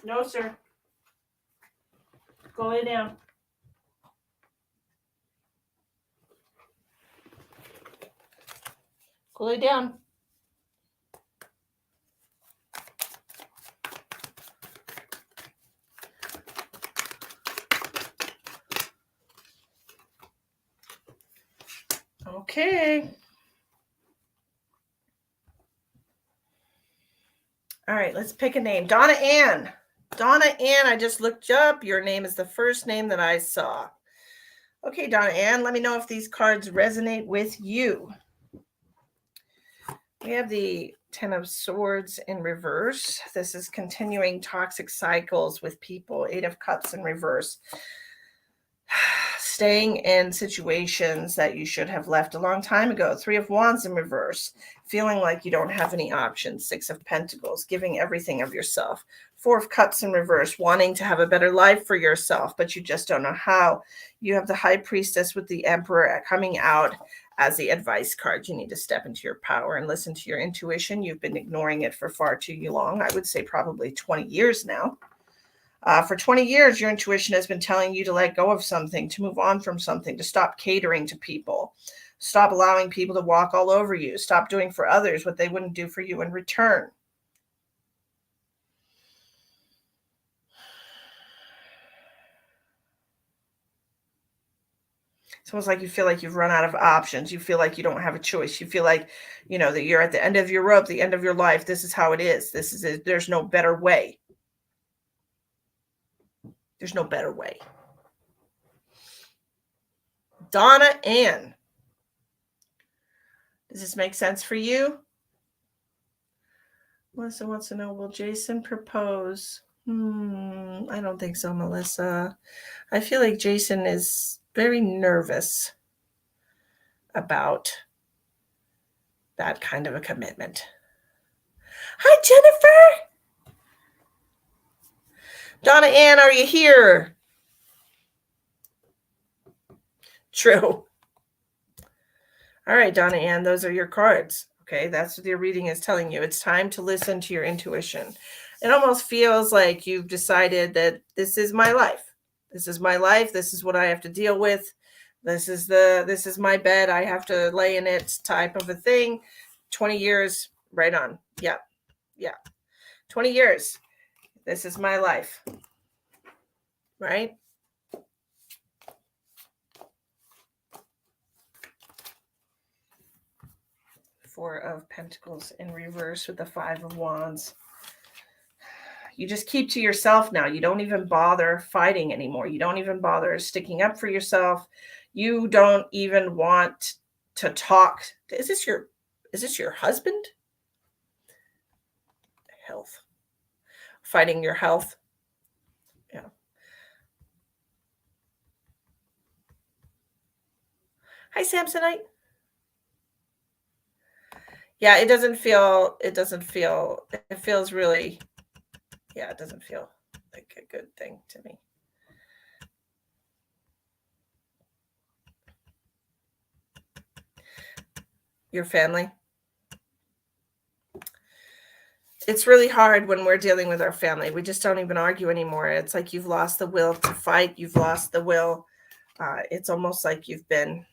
A: No, sir. Go lay down. Go lay down. Okay. All right, let's pick a name. Donna Ann. Donna Ann, I just looked you up. Your name is the first name that I saw. Okay, Donna Ann, let me know if these cards resonate with you. We have the Ten of Swords in reverse. This is continuing toxic cycles with people. Eight of Cups in reverse. Staying in situations that you should have left a long time ago. Three of Wands in reverse. Feeling like you don't have any options. Six of Pentacles. Giving everything of yourself. Four of Cups in reverse. Wanting to have a better life for yourself, but you just don't know how. You have the High Priestess with the Emperor coming out as the advice card. You need to step into your power and listen to your intuition. You've been ignoring it for far too long. I would say probably 20 years now. For 20 years, your intuition has been telling you to let go of something, to move on from something, to stop catering to people, stop allowing people to walk all over you, stop doing for others what they wouldn't do for you in return. It's almost like you feel like you've run out of options. You feel like you don't have a choice. You feel like, you know, that you're at the end of your rope, the end of your life. This is how it is. This is it. There's no better way. There's no better way. Donna Ann. Does this make sense for you? Melissa wants to know, will Jason propose? I don't think so, Melissa. I feel like Jason is very nervous about that kind of a commitment. Hi, Jennifer. Donna Ann, are you here? True. All right, Donna Ann, those are your cards. Okay, that's what your reading is telling you. It's time to listen to your intuition. It almost feels like you've decided that this is my life. This is my life. This is what I have to deal with. This is my bed. I have to lay in it type of a thing. 20 years, right on. Yeah. Yeah. 20 years. This is my life. Right? Four of Pentacles in reverse with the Five of Wands. You just keep to yourself now. You don't even bother fighting anymore. You don't even bother sticking up for yourself. You don't even want to talk. Is this your husband? Health. Fighting your health. Yeah. Hi, Samsonite. Yeah, it feels really, yeah, it doesn't feel like a good thing to me. Your family. It's really hard when we're dealing with our family. We just don't even argue anymore. It's like you've lost the will to fight. You've lost the will. It's almost like you've been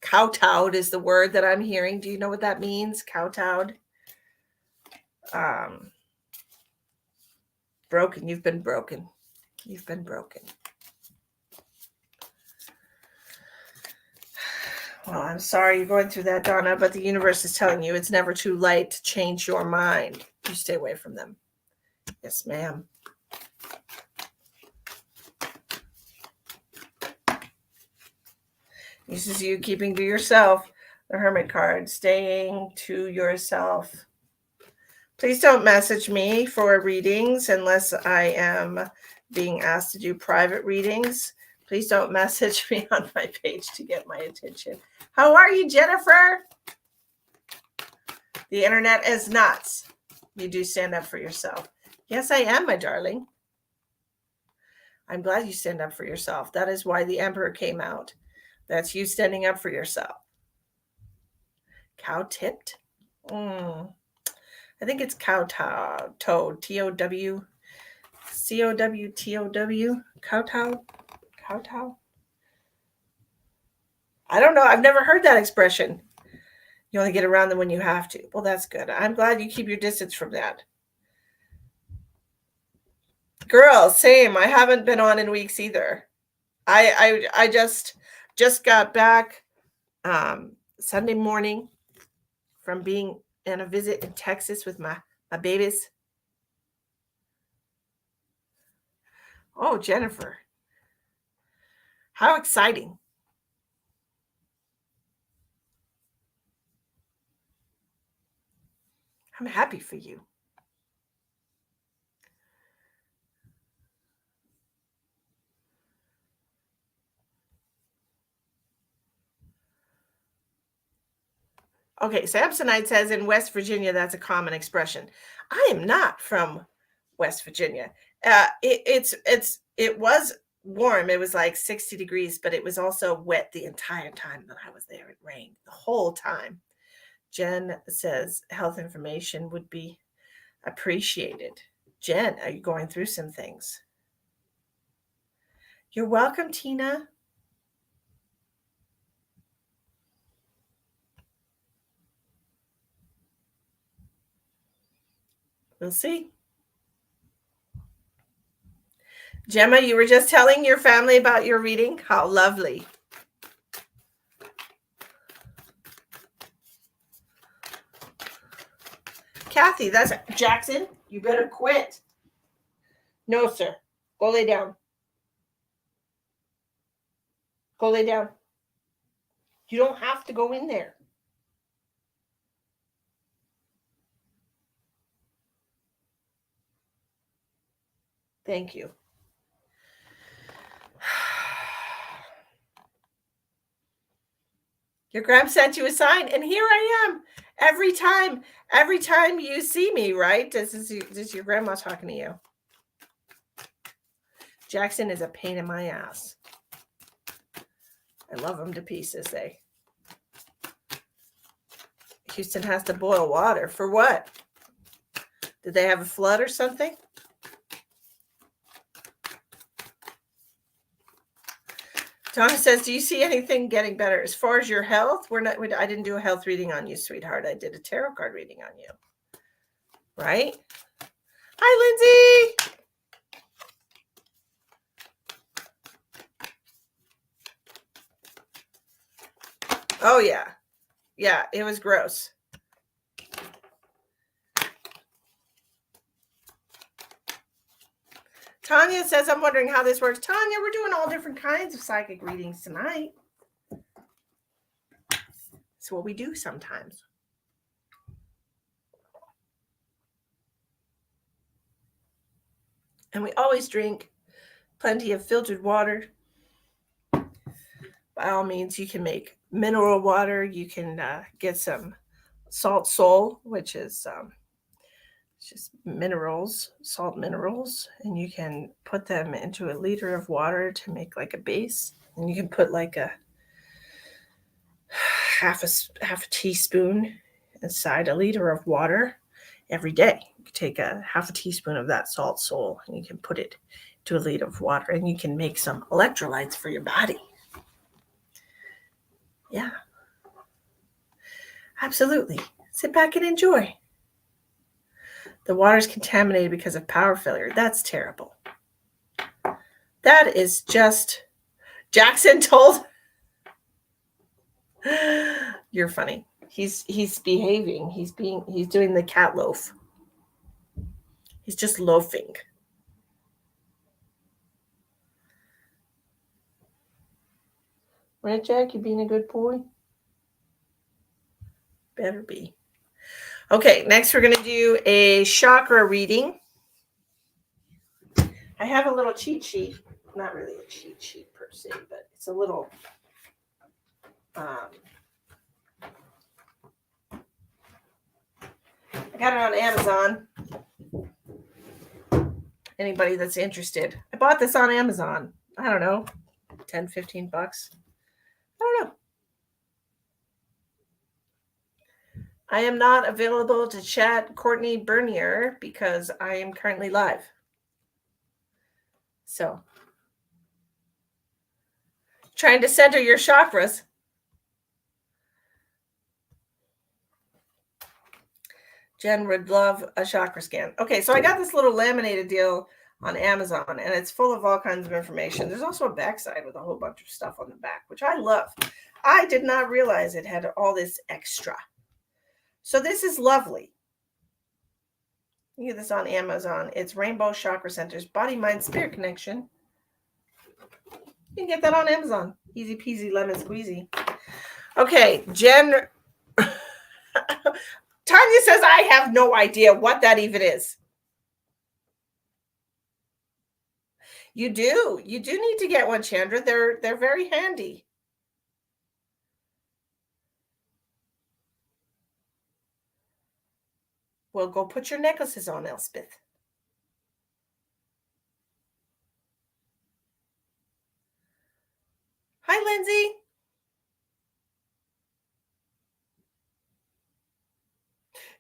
A: kowtowed is the word that I'm hearing. Do you know what that means? Kowtowed. Broken. You've been broken. You've been broken. Well, I'm sorry you're going through that, Donna, but the universe is telling you it's never too late to change your mind. You stay away from them. Yes, ma'am. This is you keeping to yourself. The Hermit card, staying to yourself. Please don't message me for readings unless I am being asked to do private readings. Please don't message me on my page to get my attention. How are you, Jennifer? The internet is nuts. You do stand up for yourself. Yes, I am, my darling. I'm glad you stand up for yourself. That is why the Emperor came out. That's you standing up for yourself. Cow-tipped? I think it's cow-toad. T-O-W. C-O-W-T-O-W. Kowtow? Kowtow? I don't know. I've never heard that expression. You only get around them when you have to. Well, that's good. I'm glad you keep your distance from that. Girl, same. I haven't been on in weeks either. I just got back Sunday morning from being in a visit in Texas with my babies. Oh, Jennifer. How exciting. I'm happy for you. Okay, Samsonite says in West Virginia, that's a common expression. I am not from West Virginia. It was warm. It was like 60 degrees, but it was also wet the entire time that I was there. It rained the whole time. Jen says health information would be appreciated. Jen, are you going through some things? You're welcome, Tina. We'll see. Gemma, you were just telling your family about your reading. How lovely. Kathy, that's Jackson. You better quit. No, sir. Go lay down. Go lay down. You don't have to go in there. Thank you. Your Gram sent you a sign, and here I am. Every time you see me, right? This is your grandma talking to you. Jackson is a pain in my ass. I love him to pieces, Houston has to boil water. For what? Did they have a flood or something? Donna says, do you see anything getting better? As far as your health, I didn't do a health reading on you, sweetheart. I did a tarot card reading on you. Right? Hi, Lindsay. Oh, yeah. Yeah, it was gross. Tanya says, I'm wondering how this works. Tanya, we're doing all different kinds of psychic readings tonight. It's what we do sometimes. And we always drink plenty of filtered water. By all means, you can make mineral water. You can get some salt sol, which is just minerals, salt minerals, and you can put them into a liter of water to make like a base. And you can put like a half a teaspoon inside a liter of water every day. You can take a half a teaspoon of that salt sol and you can put it to a liter of water, and you can make some electrolytes for your body. Yeah, absolutely. Sit back and enjoy. The water's contaminated because of power failure. That's terrible. That is just, Jackson told. You're funny. He's behaving. He's doing the cat loaf. He's just loafing. Right, Jack? You being a good boy? Better be. Okay, next we're going to do a chakra reading. I have a little cheat sheet. Not really a cheat sheet per se, but it's a little I got it on Amazon. Anybody that's interested. I bought this on Amazon. I don't know, 10, 15 bucks. I don't know. I am not available to chat Courtney Bernier because I am currently live. So, trying to center your chakras. Jen would love a chakra scan. Okay, so I got this little laminated deal on Amazon, and it's full of all kinds of information. There's also a backside with a whole bunch of stuff on the back, which I love. I did not realize it had all this extra. So this is lovely. You get this on Amazon. It's Rainbow Chakra Centers, Body, Mind, Spirit Connection. You can get that on Amazon. Easy peasy, lemon squeezy. Okay, Jen. Tanya says, I have no idea what that even is. You do. You do need to get one, Chandra. They're very handy. Well, go put your necklaces on, Elspeth. Hi, Lindsay.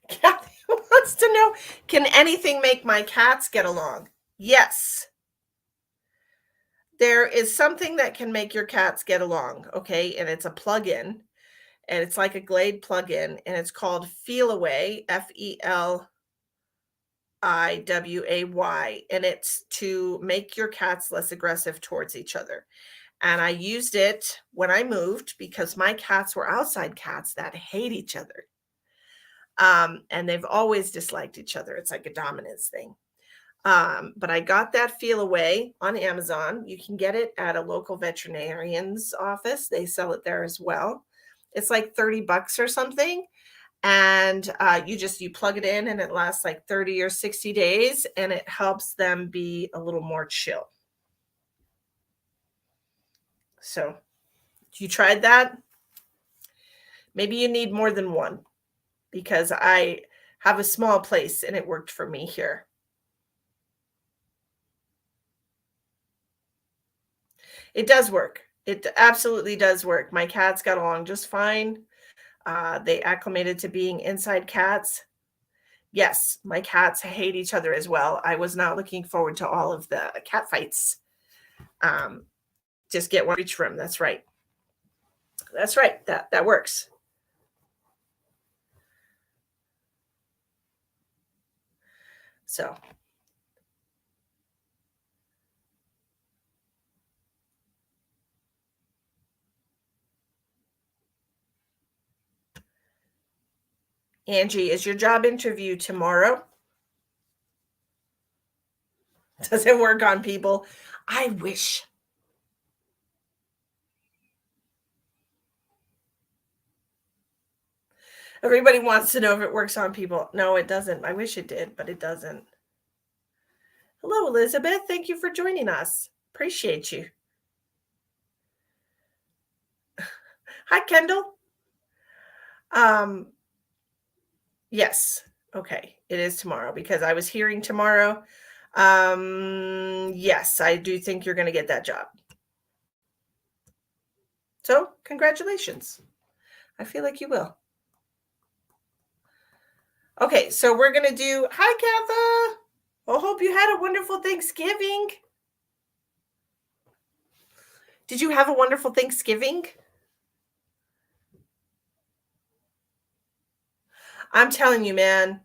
A: Kathy wants to know, can anything make my cats get along? Yes. There is something that can make your cats get along, okay? And it's a plug-in. And it's like a Glade plug-in, and it's called Feel Away, Feliway, and it's to make your cats less aggressive towards each other. And I used it when I moved because my cats were outside cats that hate each other. And they've always disliked each other. It's like a dominance thing. But I got that Feel Away on Amazon. You can get it at a local veterinarian's office. They sell it there as well. It's like 30 bucks or something. And you plug it in and it lasts like 30 or 60 days and it helps them be a little more chill. So you tried that? Maybe you need more than one because I have a small place and it worked for me here. It does work. It absolutely does work. My cats got along just fine. They acclimated to being inside cats. Yes, my cats hate each other as well. I was not looking forward to all of the cat fights. Just get one each room. That's right. That's right. That works. So Angie, is your job interview tomorrow? Does it work on people? I wish. Everybody wants to know if it works on people. No, it doesn't. I wish it did, but it doesn't. Hello, Elizabeth. Thank you for joining us. Appreciate you. Hi, Kendall. Yes. Okay. It is tomorrow because I was hearing tomorrow. Yes, I do think you're going to get that job. So, congratulations. I feel like you will. Okay, so we're going to do, hi, Katha. I hope you had a wonderful Thanksgiving. Did you have a wonderful Thanksgiving? I'm telling you, man,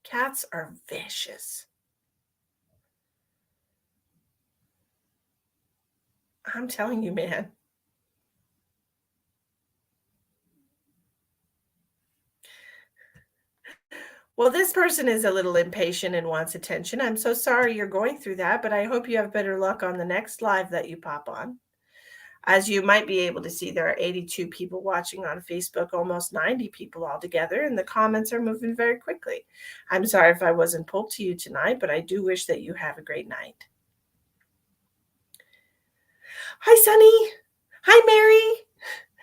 A: cats are vicious. I'm telling you, man. Well, this person is a little impatient and wants attention. I'm so sorry you're going through that, but I hope you have better luck on the next live that you pop on. As you might be able to see, there are 82 people watching on Facebook, almost 90 people altogether, and the comments are moving very quickly. I'm sorry if I wasn't pulled to you tonight, but I do wish that you have a great night. Hi, Sunny. Hi, Mary.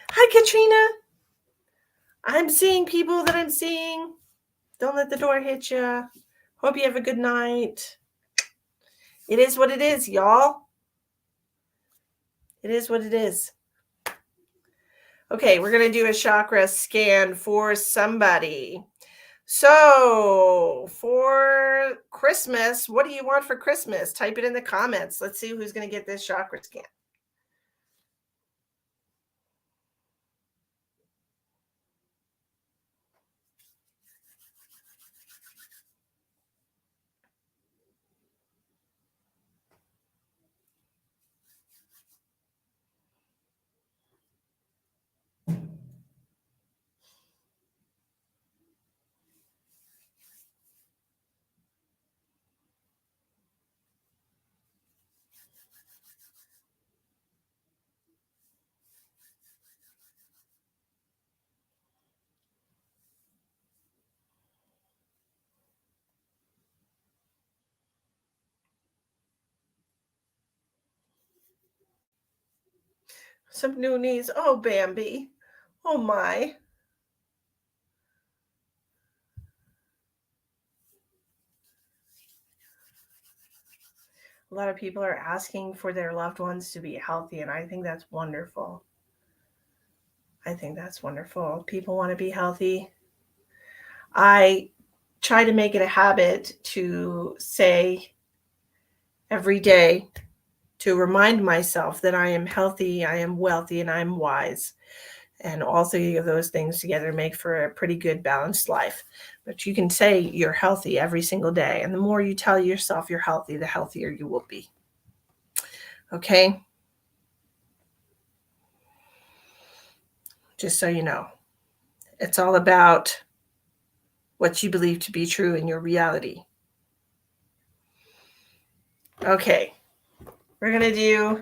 A: Hi, Katrina. I'm seeing people that I'm seeing. Don't let the door hit you. Hope you have a good night. It is what it is, y'all. It is what it is. Okay, we're going to do a chakra scan for somebody. So, for Christmas, what do you want for Christmas? Type it in the comments. Let's see who's going to get this chakra scan. Some new knees. Oh, Bambi. Oh, my. A lot of people are asking for their loved ones to be healthy, and I think that's wonderful. I think that's wonderful. People want to be healthy. I try to make it a habit to say every day, to remind myself that I am healthy, I am wealthy, and I'm wise. And all three of those things together make for a pretty good balanced life. But you can say you're healthy every single day. And the more you tell yourself you're healthy, the healthier you will be. Okay? Just so you know, it's all about what you believe to be true in your reality. Okay. We're going to do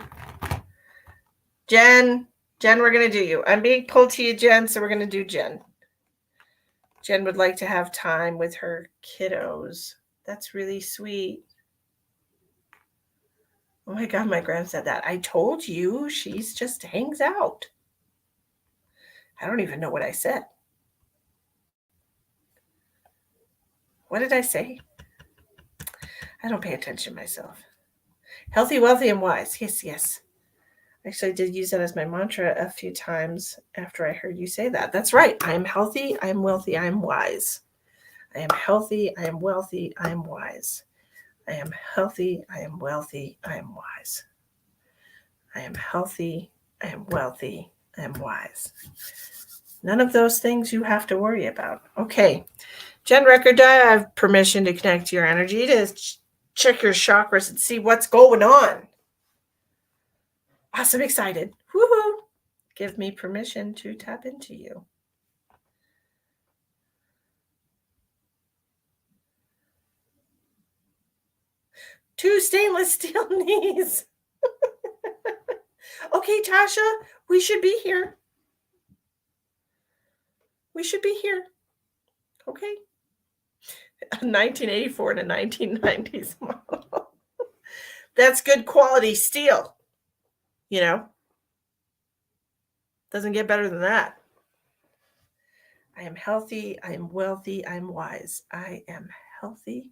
A: Jen. Jen, we're going to do you. I'm being pulled to you, Jen, so we're going to do Jen. Jen would like to have time with her kiddos. That's really sweet. Oh my God, my grand said that. I told you she's just hangs out. I don't even know what I said. What did I say? I don't pay attention myself. Healthy, wealthy, and wise. Yes, yes. Actually, I did use that as my mantra a few times after I heard you say that. That's right. I am healthy. I am wealthy. I am wise. I am healthy. I am wealthy. I am wise. I am healthy. I am wealthy. I am wise. I am healthy. I am wealthy. I am wise. None of those things you have to worry about. Okay. Jen Record, I have permission to connect to your energy to check your chakras and see what's going on. Awesome. Excited. Woohoo. Give me permission to tap into you. 2 stainless steel knees. Okay, Tasha, we should be here. We should be here. Okay. A 1984 and a 1990s model. That's good quality steel. You know, doesn't get better than that. I am healthy. I am wealthy. I am wise. I am healthy.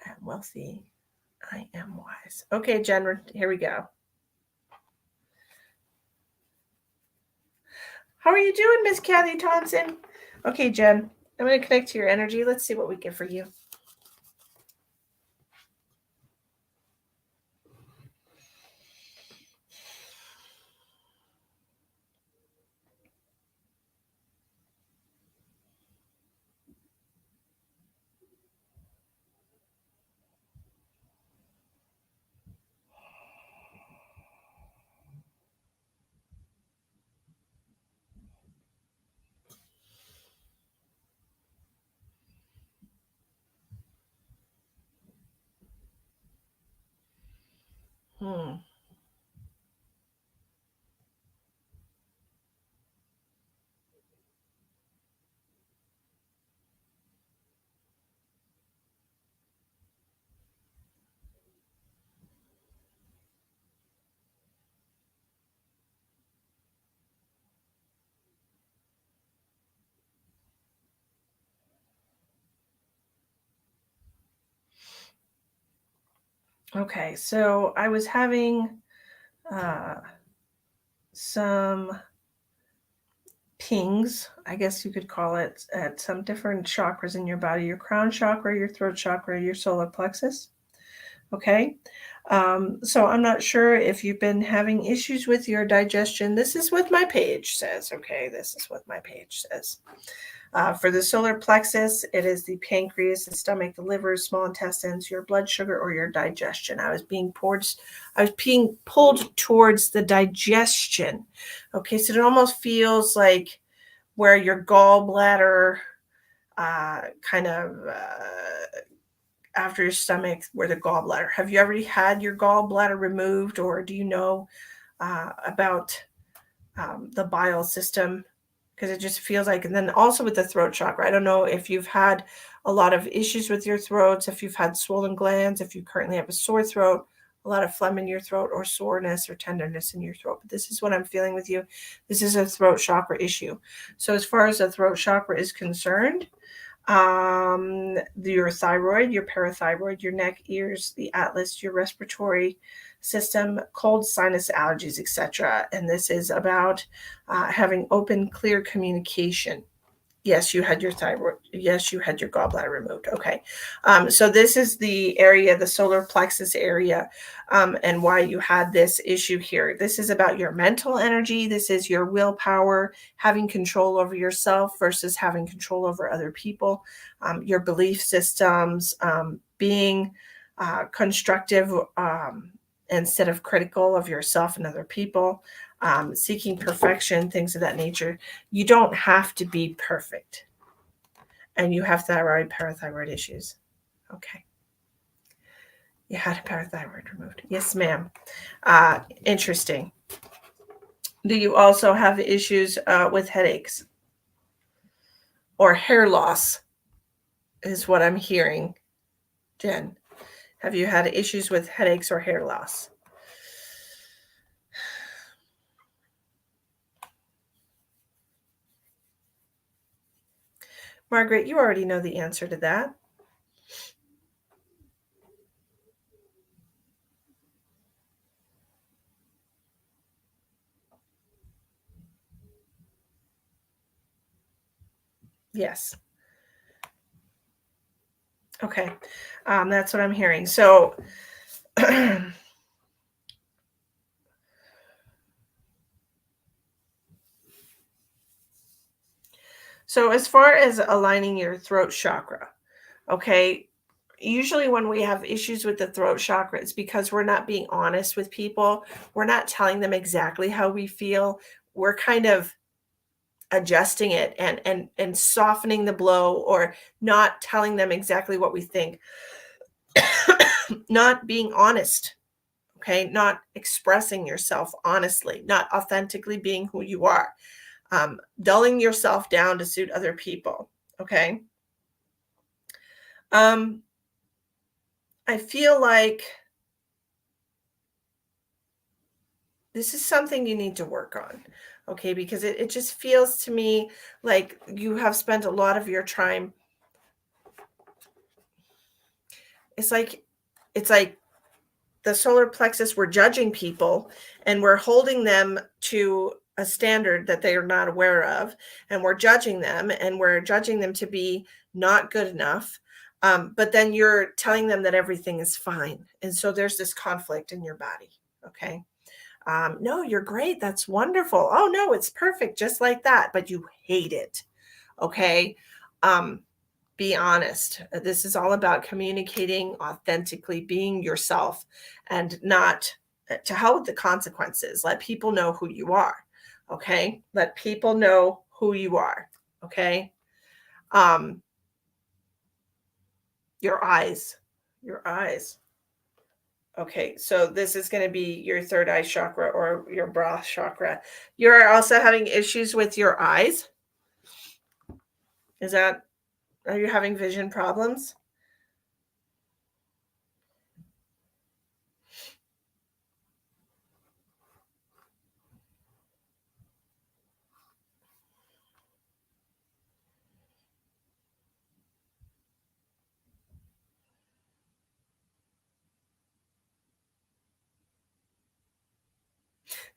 A: I am wealthy. I am wise. Okay, Jen, here we go. How are you doing, Miss Kathy Thompson? Okay, Jen, I'm going to connect to your energy. Let's see what we get for you. Okay, so I was having some pings, I guess you could call it, at some different chakras in your body, your crown chakra, your throat chakra, your solar plexus. Okay. So I'm not sure if you've been having issues with your digestion. This is what my page says. Okay. This is what my page says. For the solar plexus, it is the pancreas, the stomach, the liver, small intestines, your blood sugar, or your digestion. I was being pulled towards the digestion. Okay, so it almost feels like where your gallbladder after your stomach, where the gallbladder. Have you already had your gallbladder removed, or do you know about the bile system? Because it just feels like, and then also with the throat chakra, I don't know if you've had a lot of issues with your throats, if you've had swollen glands, if you currently have a sore throat, a lot of phlegm in your throat, or soreness or tenderness in your throat. But this is what I'm feeling with you. This is a throat chakra issue. So as far as the throat chakra is concerned, your thyroid, your parathyroid, your neck, ears, the atlas, your respiratory system, cold, sinus, allergies, etc. And this is about having open, clear communication. Yes, you had your thyroid. Yes, you had your gallbladder removed. Okay. So this is the area, the solar plexus area, and why you had this issue here. This is about your mental energy. This is your willpower, having control over yourself versus having control over other people, your belief systems, being constructive instead of critical of yourself and other people, seeking perfection, things of that nature. You don't have to be perfect. And you have thyroid, parathyroid issues. Okay. You had a parathyroid removed. Yes, ma'am. Interesting. Do you also have issues with headaches or hair loss? Is what I'm hearing, Jen. Have you had issues with headaches or hair loss? Margaret, you already know the answer to that. Yes. Okay. That's what I'm hearing. So, so as far as aligning your throat chakra, okay, usually when we have issues with the throat chakra, it's because we're not being honest with people. We're not telling them exactly how we feel. We're kind of adjusting it and softening the blow, or not telling them exactly what we think. Not being honest, okay, not expressing yourself honestly, not authentically being who you are, dulling yourself down to suit other people. Okay. um I feel like this is something you need to work on, okay, because it just feels to me like you have spent a lot of your time. It's like it's like the solar plexus, we're judging people and we're holding them to a standard that they are not aware of, and we're judging them to be not good enough. But then you're telling them that everything is fine, and so there's this conflict in your body. Okay. No, you're great, that's wonderful. Oh no, it's perfect just like that, but you hate it. Okay. um, be honest. This is all about communicating authentically, being yourself, and not to hell with the consequences. Let people know who you are. Okay. Let people know who you are. Okay. Um, your eyes, your eyes. Okay. So this is going to be your third eye chakra or your brow chakra. You're also having issues with your eyes. Is that, are you having vision problems?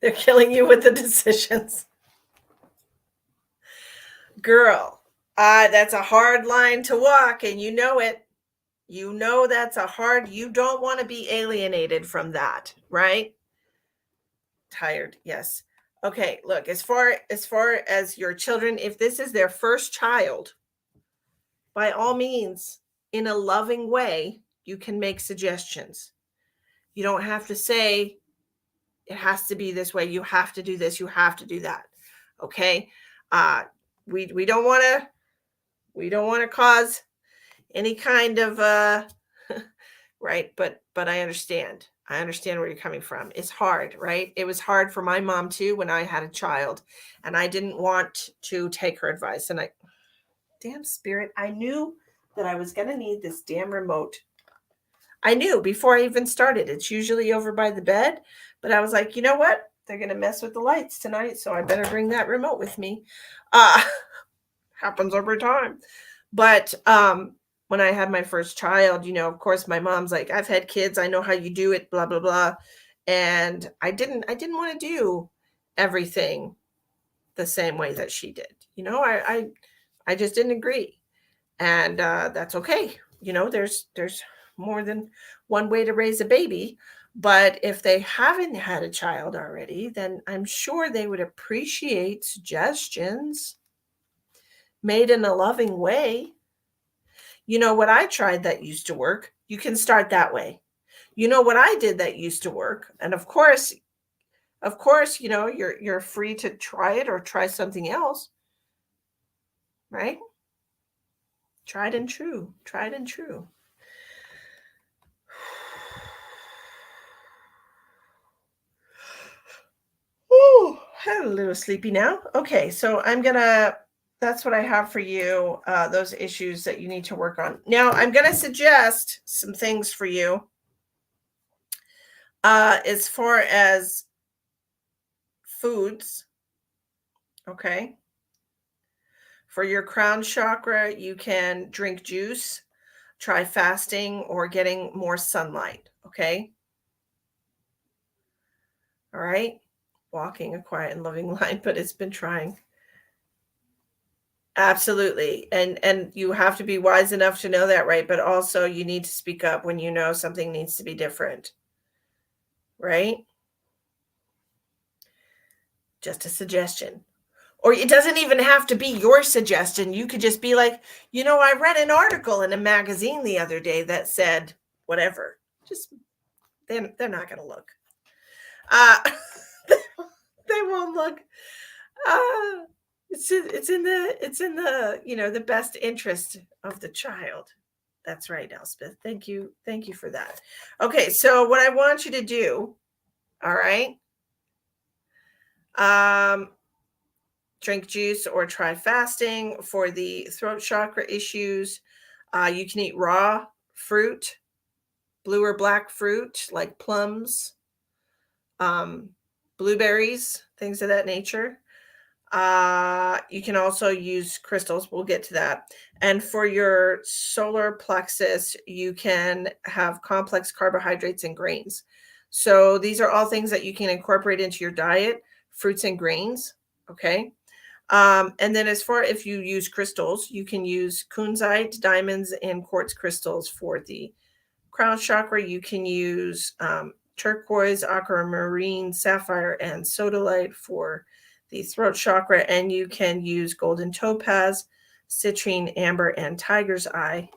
A: They're killing you with the decisions. Girl, that's a hard line to walk, and you know it. You know that's a hard, you don't want to be alienated from that, right? Tired, yes. Okay, look, as far as your children, if this is their first child, by all means, in a loving way, you can make suggestions. You don't have to say it has to be this way, you have to do this, you have to do that. Okay? Uh we don't want to, cause any kind of right, but I understand where you're coming from. It's hard, right? It was hard for my mom too when I had a child, and I didn't want to take her advice, and I, damn spirit, I knew that I was going to need this damn remote. I knew before I even started. It's usually over by the bed, but I was like, you know what, they're going to mess with the lights tonight, so I better bring that remote with me. uh Happens every time. But when I had my first child, of course my mom's like, I've had kids, I know how you do it, blah blah blah. And I didn't want to do everything the same way that she did. I just didn't agree. And that's okay. There's more than one way to raise a baby. But if they haven't had a child already, then I'm sure they would appreciate suggestions made in a loving way. You know what I tried that used to work? You can start that way. You know what I did that used to work? And of course, you're free to try it or try something else, right? Tried and true. Tried and true. Ooh, I'm a little sleepy now. Okay, so that's what I have for you, those issues that you need to work on. Now, I'm gonna suggest some things for you, as far as foods, okay? For your crown chakra, you can drink juice, try fasting, or getting more sunlight, okay? All right? Walking a quiet and loving line, but it's been trying. Absolutely. And you have to be wise enough to know that, right? But also you need to speak up when you know something needs to be different. Right? Just a suggestion. Or it doesn't even have to be your suggestion. You could just be like, I read an article in a magazine the other day that said whatever. Just they're not going to look. Uh, they won't look. It's in the the best interest of the child. That's right, Elspeth. Thank you for that. Okay, so what I want you to do, all right, drink juice or try fasting for the throat chakra issues. You can eat raw fruit, blue or black fruit like plums, blueberries, things of that nature. You can also use crystals. We'll get to that. And for your solar plexus, you can have complex carbohydrates and grains. So these are all things that you can incorporate into your diet, fruits and grains. Okay. And then as far if you use crystals, you can use kunzite, diamonds, and quartz crystals for the crown chakra. You can use turquoise, aquamarine, sapphire, and sodalite for the throat chakra, and you can use golden topaz, citrine, amber, and tiger's eye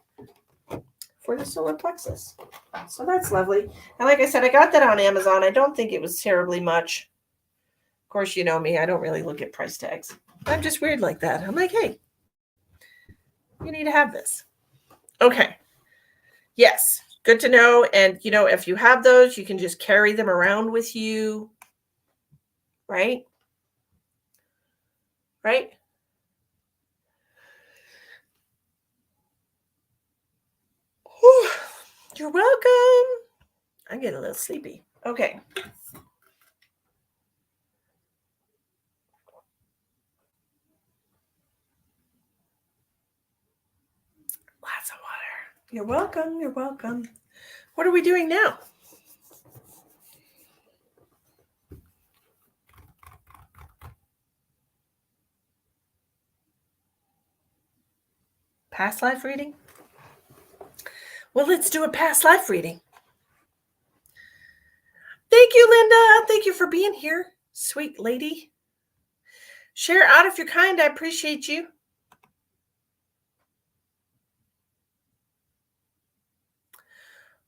A: for the solar plexus. So that's lovely. And like I said, I got that on Amazon. I don't think it was terribly much. Of course, you know me, I don't really look at price tags. I'm just weird like that. I'm like, hey, you need to have this. Okay. Yes, good to know. And, if you have those, you can just carry them around with you. Right? Right? Whew. You're welcome. I'm getting a little sleepy. Okay. Lots of water. You're welcome. You're welcome. What are we doing now? Past life reading? Well, let's do a past life reading. Thank you, Linda. Thank you for being here, sweet lady. Share out if you're kind. I appreciate you.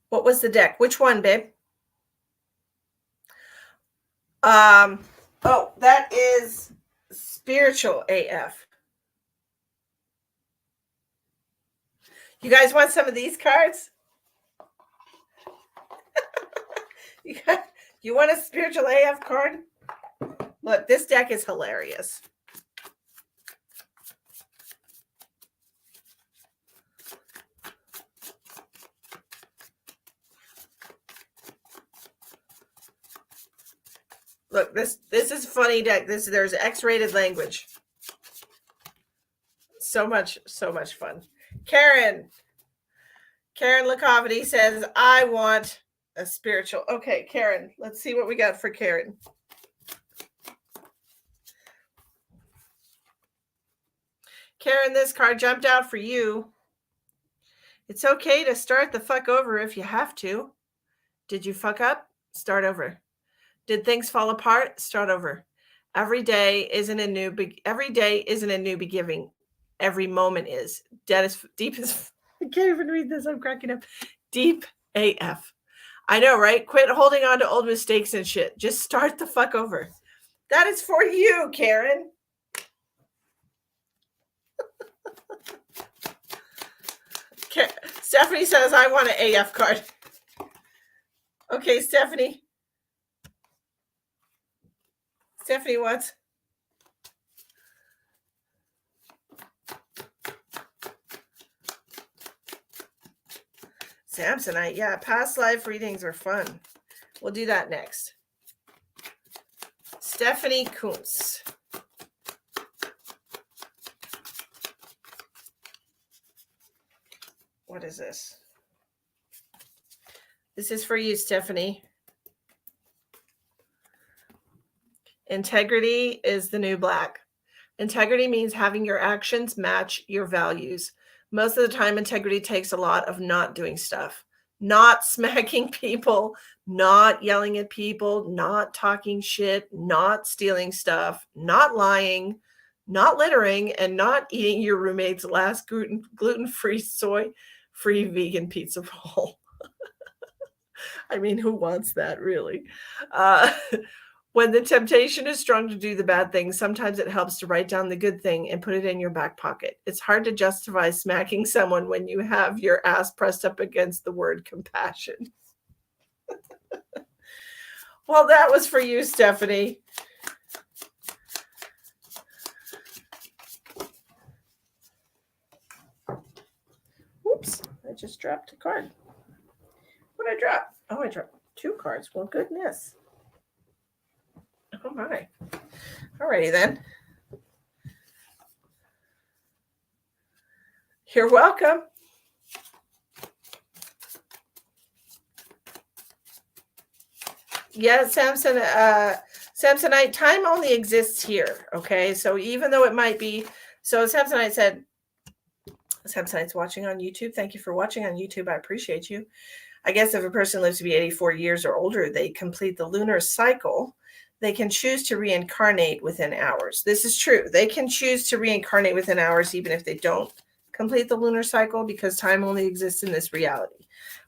A: What was the deck? Which one, babe? Oh, that is spiritual AF. You guys want some of these cards? You want a spiritual AF card? Look, this deck is hilarious. Look, this is funny deck. There's X-rated language. So much fun. Karen Lacovity says, I want a spiritual. Okay, Karen, let's see what we got for Karen. Karen, this card jumped out for you. It's okay to start the fuck over if you have to. Did you fuck up? Start over. Did things fall apart? Start over. Every day isn't a new beginning. Every moment is. Deep as I can't even read this. I'm cracking up. Deep AF. I know, right? Quit holding on to old mistakes and shit. Just start the fuck over. That is for you, Karen. Stephanie says, I want an AF card. Okay, Stephanie. Stephanie wants. Samsonite. Yeah, past life readings are fun. We'll do that next. Stephanie Kuntz. What is this? This is for you, Stephanie. Integrity is the new black. Integrity means having your actions match your values. Most of the time, integrity takes a lot of not doing stuff, not smacking people, not yelling at people, not talking shit, not stealing stuff, not lying, not littering, and not eating your roommate's last gluten-free, soy-free vegan pizza roll. I mean, who wants that, really? Uh, when the temptation is strong to do the bad thing, sometimes it helps to write down the good thing and put it in your back pocket. It's hard to justify smacking someone when you have your ass pressed up against the word compassion. Well, that was for you, Stephanie. Oops, I just dropped a card. What did I drop? Oh, I dropped 2 cards. Well, goodness. Oh, my. Alrighty, then. You're welcome. Yeah, Samsonite, time only exists here. Okay, so even though it might be, so Samsonite said, Samsonite's watching on YouTube. Thank you for watching on YouTube. I appreciate you. I guess if a person lives to be 84 years or older, they complete the lunar cycle. They can choose to reincarnate within hours. This is true. They can choose to reincarnate within hours, even if they don't complete the lunar cycle, because time only exists in this reality.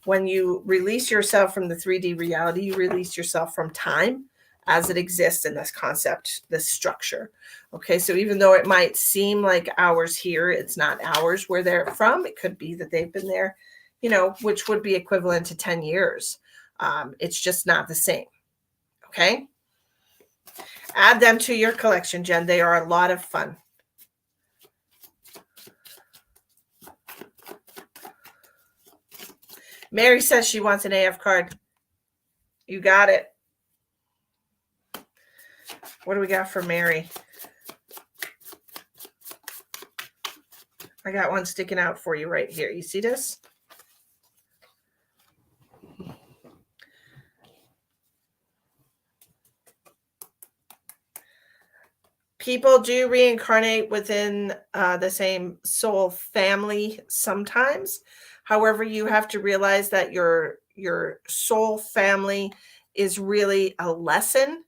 A: When you release yourself from the 3D reality, you release yourself from time as it exists in this concept, this structure. Okay, so even though it might seem like hours here, it's not hours where they're from. It could be that they've been there, you know, which would be equivalent to 10 years. It's just not the same. Okay. Add them to your collection, Jen. They are a lot of fun. Mary says she wants an AF card. You got it. What do we got for Mary? I got one sticking out for you right here. You see this? People do reincarnate within the same soul family sometimes. However, you have to realize that your soul family is really a lesson.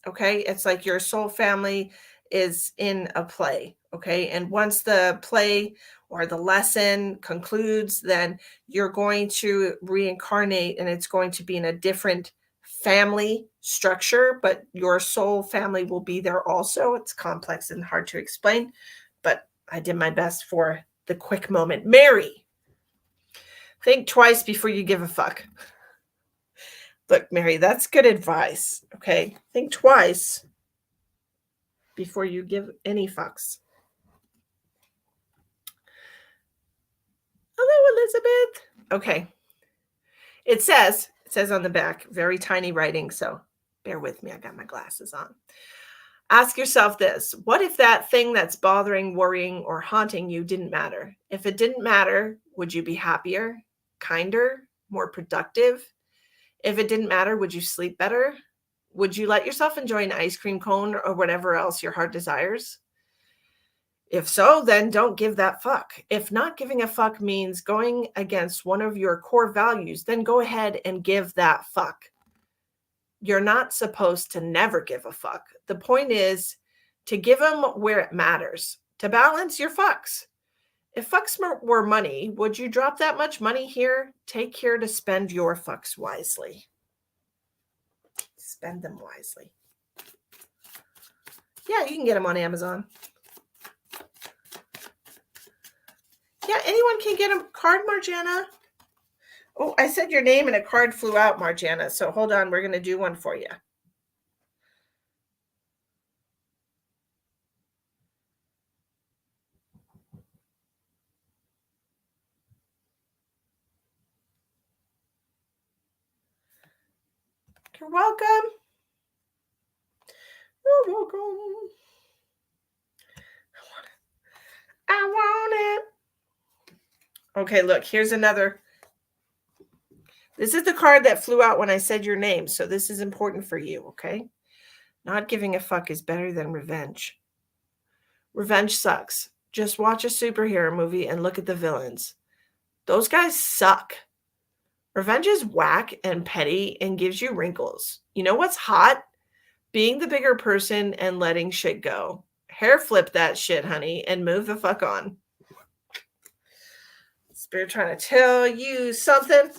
A: Okay, it's like your soul family is in a play. Okay, and once the play or the lesson concludes, then you're going to reincarnate, and it's going to be in a different family structure, but your soul family will be there also. It's complex and hard to explain, but I did my best for the quick moment. Mary, think twice before you give a fuck. Look, Mary, that's good advice. Okay, think twice before you give any fucks. Hello, Elizabeth. Okay. It says on the back, very tiny writing, so bear with me. I got my glasses on. Ask yourself this. What if that thing that's bothering, worrying, or haunting you didn't matter? If it didn't matter, would you be happier, kinder, more productive? If it didn't matter, would you sleep better? Would you let yourself enjoy an ice cream cone or whatever else your heart desires? If so, then don't give that fuck. If not giving a fuck means going against one of your core values, then go ahead and give that fuck. You're not supposed to never give a fuck. The point is to give them where it matters, to balance your fucks. If fucks were money, would you drop that much money here? Take care to spend your fucks wisely. Spend them wisely. Yeah, you can get them on Amazon. Yeah, anyone can get a card, Marjana. Oh, I said your name and a card flew out, Marjana. So hold on, we're going to do one for you. You're welcome. You're welcome. I want it. Okay, look, here's another. This is the card that flew out when I said your name. So this is important for you, okay? Not giving a fuck is better than revenge. Revenge sucks. Just watch a superhero movie and look at the villains. Those guys suck. Revenge is whack and petty and gives you wrinkles. You know what's hot? Being the bigger person and letting shit go. Hair flip that shit, honey, and move the fuck on. Spirit trying to tell you something.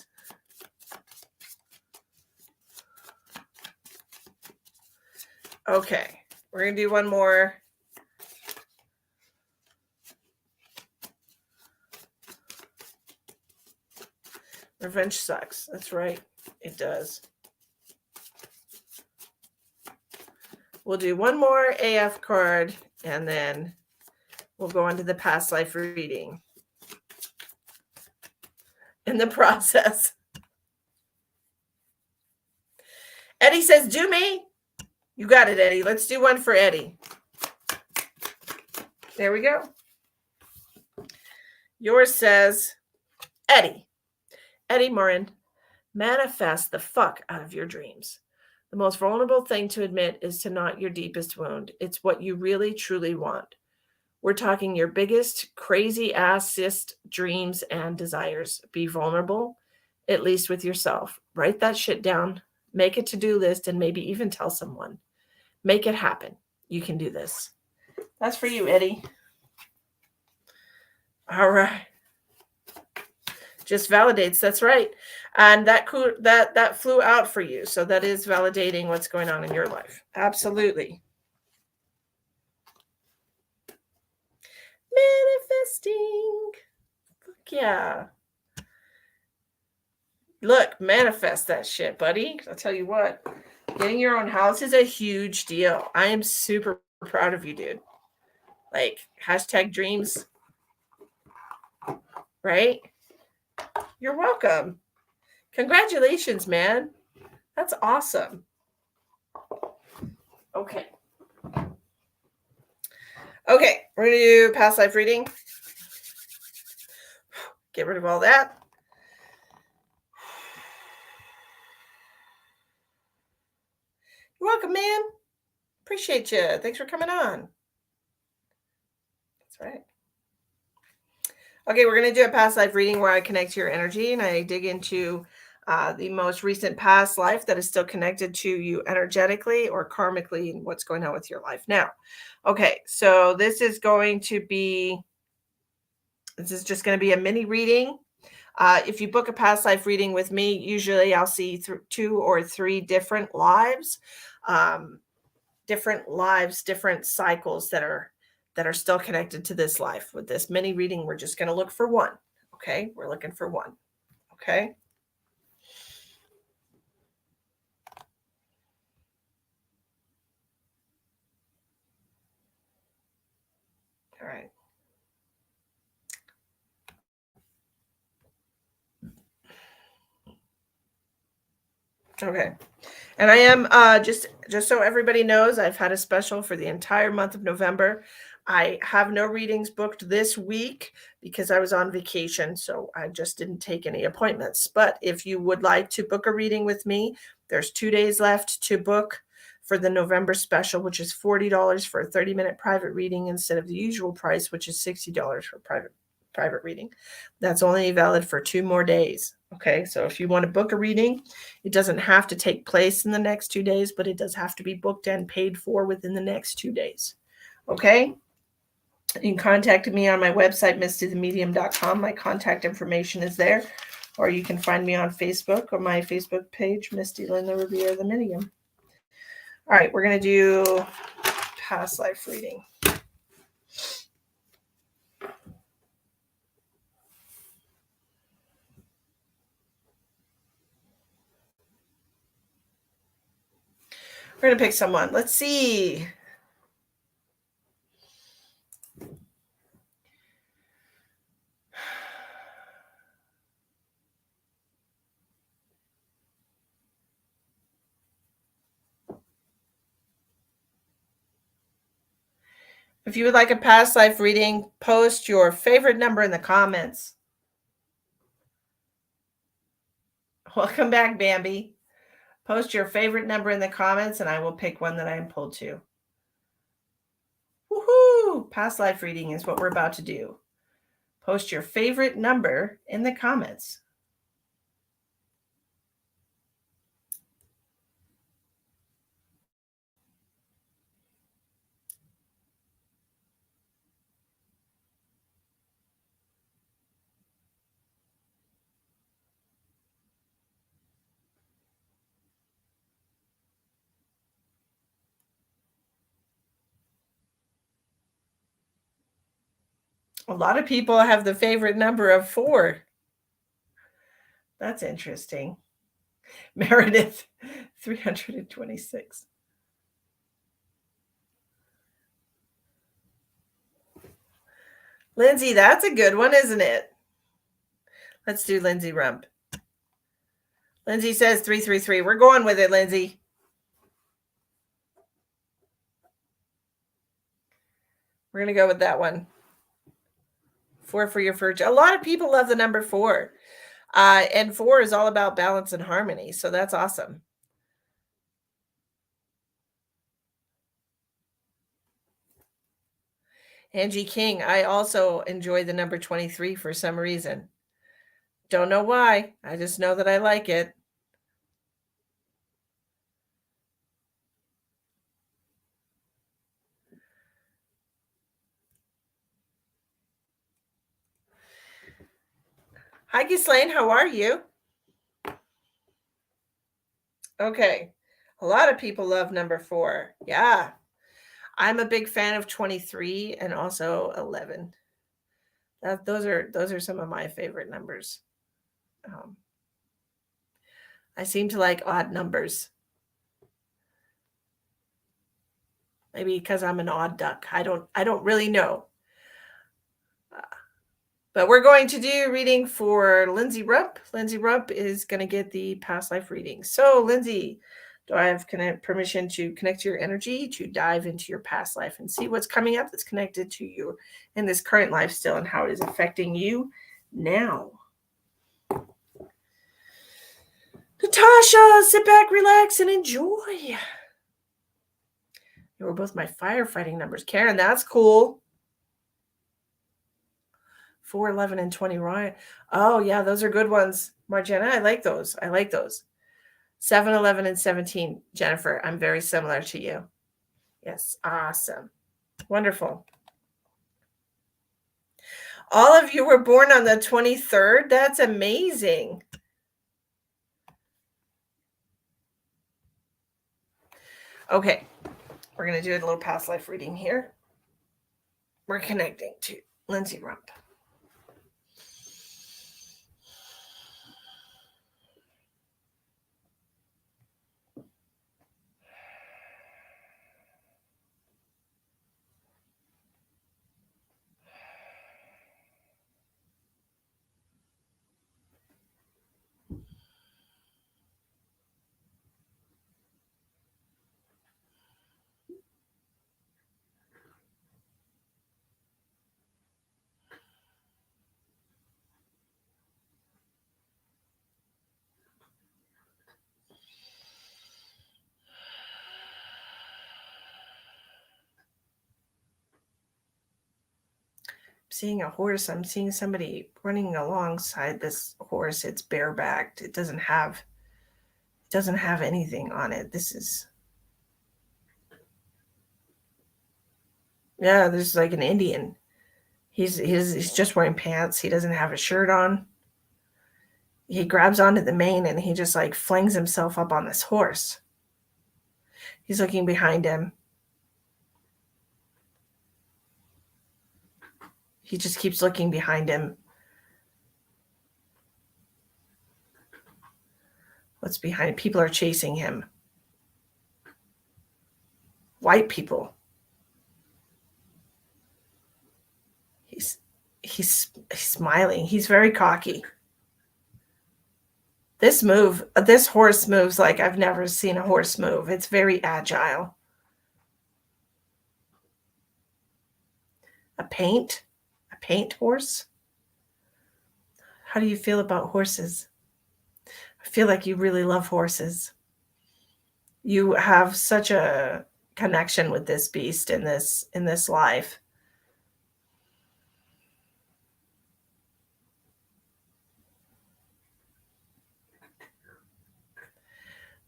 A: Okay, we're going to do one more. Revenge sucks. That's right. It does. We'll do one more AF card, and then we'll go on to the past life reading. In the process. Eddie says, do me. You got it, Eddie. Let's do one for Eddie. There we go. Yours says, Eddie Morin, manifest the fuck out of your dreams. The most vulnerable thing to admit is to not your deepest wound. It's what you really, truly want. We're talking your biggest, crazy-assest dreams and desires. Be vulnerable, at least with yourself. Write that shit down. Make a to-do list and maybe even tell someone. Make it happen. You can do this. That's for you, Eddie. All right. Just validates. That's right. And that flew out for you. So that is validating what's going on in your life. Absolutely. Manifesting. Fuck yeah. Look, manifest that shit, buddy. I'll tell you what. Getting your own house is a huge deal. I am super proud of you, dude. Like, #dreams. Right? You're welcome. Congratulations, man. That's awesome. Okay. Okay, we're going to do past life reading. Get rid of all that. You're welcome, man. Appreciate you. Thanks for coming on. That's right. Okay, we're going to do a past life reading where I connect to your energy and I dig into the most recent past life that is still connected to you energetically or karmically and what's going on with your life now. Okay, so this is just going to be a mini reading. If you book a past life reading with me, usually I'll see 2 or 3 different lives, different cycles that are still connected to this life. With this mini reading, we're just going to look for one. Okay, we're looking for one. Okay. All right. Okay. And I am just so everybody knows, I've had a special for the entire month of November. I have no readings booked this week because I was on vacation, so I just didn't take any appointments. But if you would like to book a reading with me, there's 2 days left to book for the November special, which is $40 for a 30-minute private reading instead of the usual price, which is $60 for private reading. That's only valid for 2 more days. Okay, so if you want to book a reading, it doesn't have to take place in the next 2 days, but it does have to be booked and paid for within the next 2 days. Okay, you can contact me on my website, mistythemedium.com. My contact information is there, or you can find me on Facebook or my Facebook page, Misty Linda Revere the Medium. All right, we're going to do past life reading. We're going to pick someone. Let's see. If you would like a past life reading, post your favorite number in the comments. Welcome back, Bambi. Post your favorite number in the comments and I will pick one that I am pulled to. Woohoo! Past life reading is what we're about to do. Post your favorite number in the comments. A lot of people have the favorite number of 4. That's interesting. Meredith, 326. Lindsay, that's a good one, isn't it? Let's do Lindsay Rump. Lindsay says 333. We're going with it, Lindsay. We're going to go with that one. 4 for your first. A lot of people love the number 4. And 4 is all about balance and harmony. So that's awesome. Angie King, I also enjoy the number 23 for some reason. Don't know why. I just know that I like it. Hi, Ghislaine. How are you? Okay. A lot of people love number 4. Yeah. I'm a big fan of 23 and also 11. Those are some of my favorite numbers. I seem to like odd numbers. Maybe because I'm an odd duck. I don't really know. But we're going to do reading for Lindsay Rupp. Lindsay Rupp is going to get the past life reading. So, Lindsay, do I have permission to connect to your energy, to dive into your past life and see what's coming up that's connected to you in this current life still and how it is affecting you now? Natasha, sit back, relax, and enjoy. You were both my firefighting numbers. Karen, that's cool. 4, 11, and 20. Right. Oh, yeah, those are good ones. Marjana, I like those. 7, 11, and 17. Jennifer, I'm very similar to you. Yes, awesome. Wonderful. All of you were born on the 23rd. That's amazing. Okay, we're going to do a little past life reading here. We're connecting to Lindsay Rump. Seeing a horse. I'm seeing somebody running alongside this horse. It's barebacked. It doesn't have anything on it. This is like an Indian. He's just wearing pants. He doesn't have a shirt on. He grabs onto the mane and he just like flings himself up on this horse. He's looking behind him. He just keeps looking behind him. What's behind? People are chasing him. White people. He's smiling. He's very cocky. This horse moves like I've never seen a horse move. It's very agile. A paint horse? How do you feel about horses? I feel like you really love horses. You have such a connection with this beast in this life.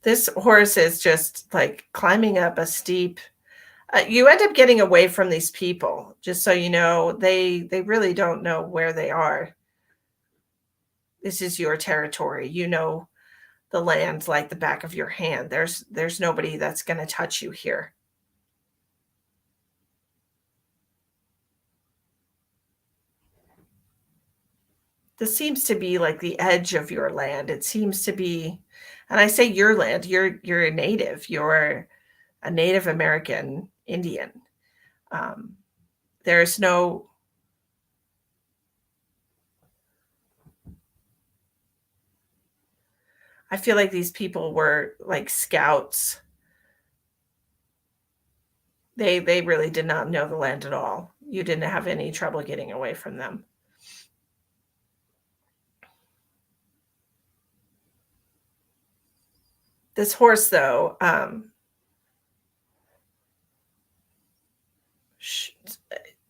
A: This horse is just like climbing up a steep. You end up getting away from these people, just so you know. They really don't know where they are. This is your territory. You know the land like the back of your hand. There's nobody that's going to touch you here. This seems to be like the edge of your land. It seems to be, and I say your land. You're a native. You're a Native American Indian. Um, there's no. I feel like these people were like scouts. They really did not know the land at all. You didn't have any trouble getting away from them. This horse, though,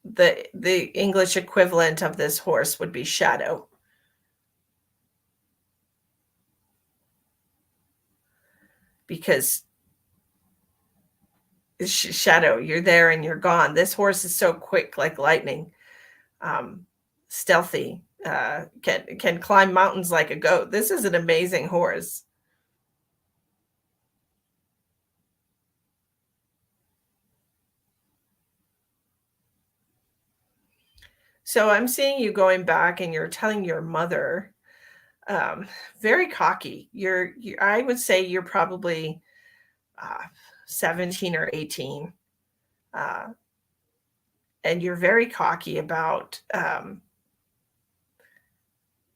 A: the English equivalent of this horse would be shadow, because shadow, you're there and you're gone. This horse is so quick, like lightning, um, stealthy, can climb mountains like a goat. This is an amazing horse. So I'm seeing you going back and you're telling your mother, very cocky. I would say you're probably 17 or 18. Uh, and you're very cocky about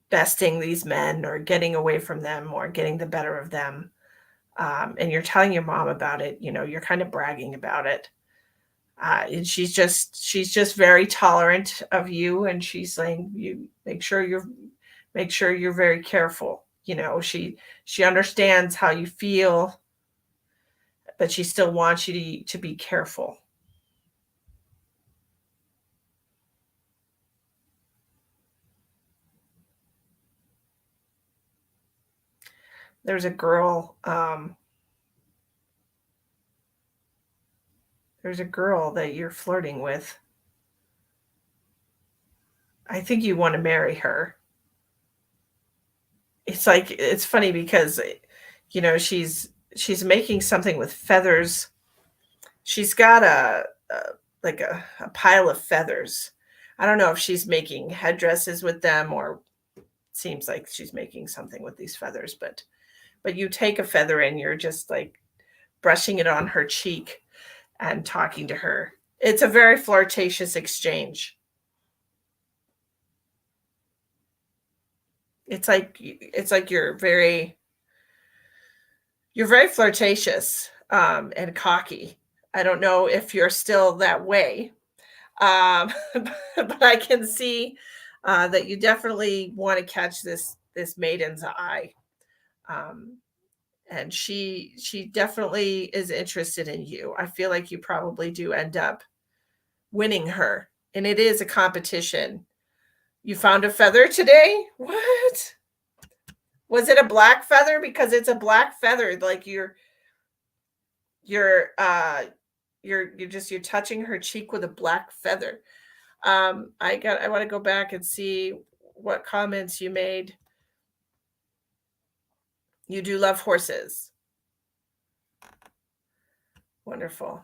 A: besting these men or getting away from them or getting the better of them. And you're telling your mom about it. You know, you're kind of bragging about it. And she's just very tolerant of you, and she's saying, you make sure you're very careful. You know, she understands how you feel, but she still wants you to be careful. There's a girl, there's a girl that you're flirting with. I think you want to marry her. It's like, it's funny because, you know, she's making something with feathers. She's got a like a pile of feathers. I don't know if she's making headdresses with them, or it seems like she's making something with these feathers, but you take a feather and you're just like brushing it on her cheek and talking to her. It's a very flirtatious exchange. It's like you're very flirtatious, and cocky. I don't know if you're still that way, but I can see that you definitely want to catch this maiden's eye, um, and she definitely is interested in you. I feel like you probably do end up winning her, and it is a competition. You found a feather today? What? Was it a black feather? Because it's a black feather. Like you're you're touching her cheek with a black feather. I want to go back and see what comments you made. You do love horses. Wonderful.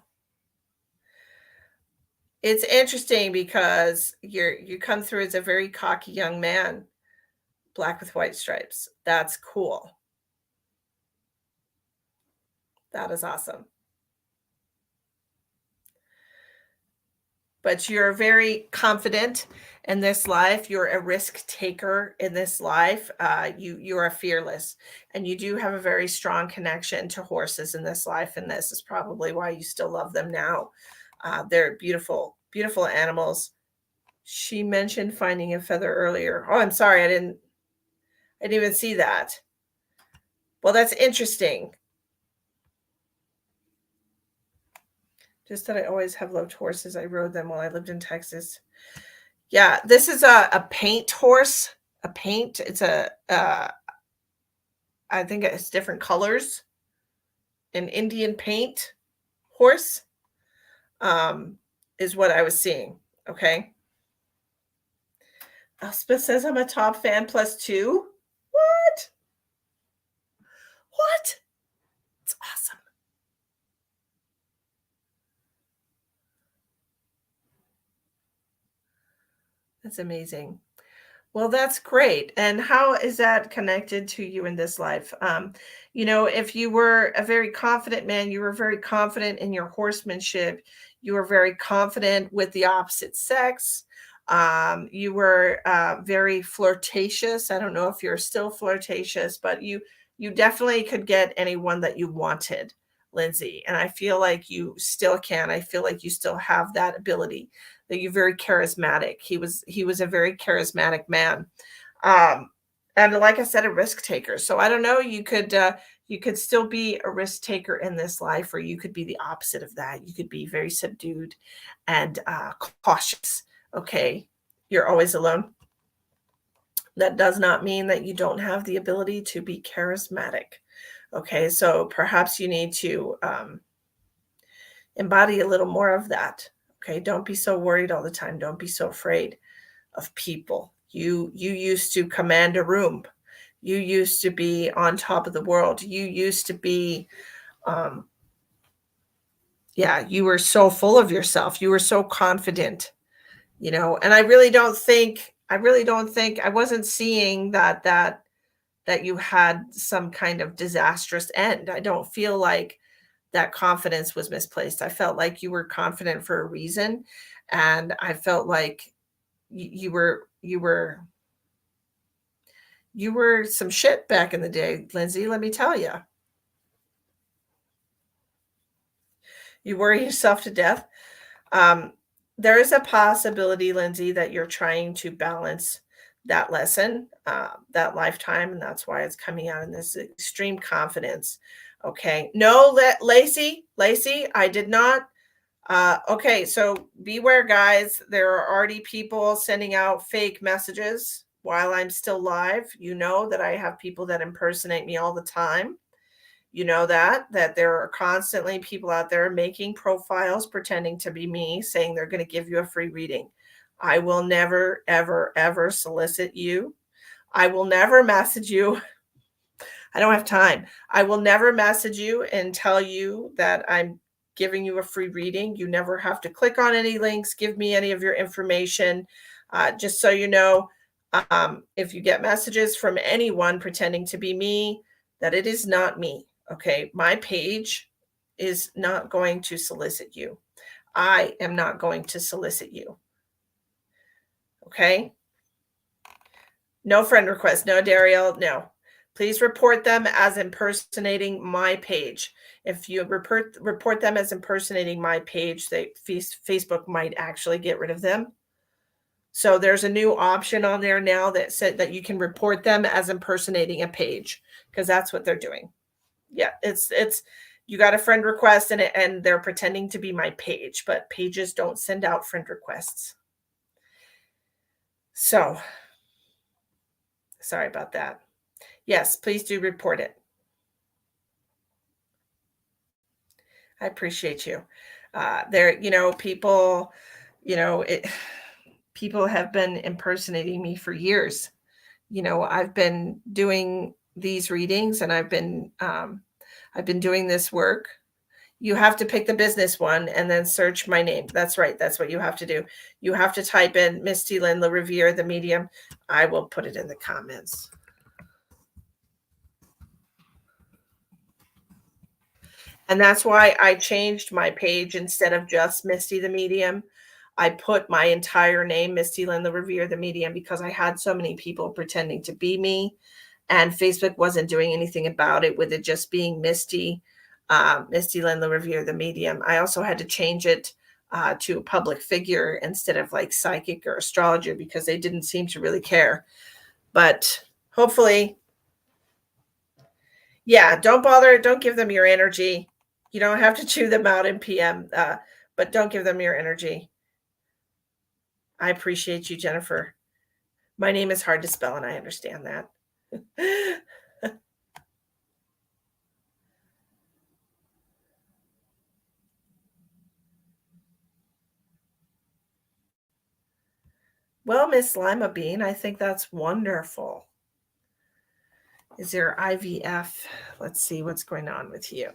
A: It's interesting because you come through as a very cocky young man, black with white stripes. That's cool. That is awesome. But you're very confident in this life. You're a risk taker in this life. You are fearless, and you do have a very strong connection to horses in this life. And this is probably why you still love them now. They're beautiful, beautiful animals. She mentioned finding a feather earlier. Oh, I'm sorry, I didn't even see that. Well, that's interesting. Just that I always have loved horses. I rode them while I lived in Texas. Yeah, this is a paint horse. A paint. It's I think it's different colors. An Indian paint horse um, is what I was seeing. Okay. Elspeth says I'm a top fan +2. What? What? It's awesome. That's amazing. Well, that's great. And how is that connected to you in this life? If you were a very confident man, you were very confident in your horsemanship, you were very confident with the opposite sex. You were very flirtatious. I don't know if you're still flirtatious, but you definitely could get anyone that you wanted, Lindsay. And I feel like you still can. I feel like you still have that ability, that you're very charismatic. He was a very charismatic man. Um, and like I said, a risk taker. So I don't know, you could still be a risk taker in this life, or you could be the opposite of that. You could be very subdued and cautious. Okay. You're always alone. That does not mean that you don't have the ability to be charismatic. Okay. So perhaps you need to embody a little more of that. Okay. Don't be so worried all the time. Don't be so afraid of people. You used to command a room. You used to be on top of the world. You used to be yeah, you were so full of yourself. You were so confident, and I really don't think I wasn't seeing that you had some kind of disastrous end. I don't feel like that confidence was misplaced. I felt like you were confident for a reason, and I felt like you were some shit back in the day, Lindsay, let me tell you. You worry yourself to death. Um, there is a possibility, Lindsay, that you're trying to balance that lesson, that lifetime, and that's why it's coming out in this extreme confidence. Okay. No, Lacey, I did not. Okay, so beware, guys. There are already people sending out fake messages while I'm still live. You know that I have people that impersonate me all the time. You know that there are constantly people out there making profiles pretending to be me, saying they're going to give you a free reading. I will never, ever, ever solicit you. I will never message you. I don't have time. I will never message you and tell you that I'm giving you a free reading. You never have to click on any links, give me any of your information. Just so you know, if you get messages from anyone pretending to be me, that it is not me. Okay. My page is not going to solicit you. I am not going to solicit you. Okay. No friend request. No, Dariel. No. Please report them as impersonating my page. If you report them as impersonating my page, Facebook might actually get rid of them. So there's a new option on there now that said that you can report them as impersonating a page, because that's what they're doing. Yeah, it's you got a friend request and they're pretending to be my page, but pages don't send out friend requests. So sorry about that. Yes, please do report it. I appreciate you. People, people have been impersonating me for years. I've been doing these readings, and I've been doing this work. You have to pick the business one and then search my name. That's right. That's what you have to do. You have to type in Misty Lynn LaRiviere, the medium. I will put it in the comments. And that's why I changed my page. Instead of just Misty the Medium, I put my entire name, Misty Lynn LaRiviere, the Medium, because I had so many people pretending to be me, and Facebook wasn't doing anything about it, with it just being Misty Lynn LaRiviere, the Medium. I also had to change it to a public figure instead of like psychic or astrologer, because they didn't seem to really care. But hopefully, yeah, don't bother. Don't give them your energy. You don't have to chew them out in PM, but don't give them your energy. I appreciate you, Jennifer. My name is hard to spell, and I understand that. Well, Miss Lima Bean, I think that's wonderful. Is there IVF? Let's see what's going on with you.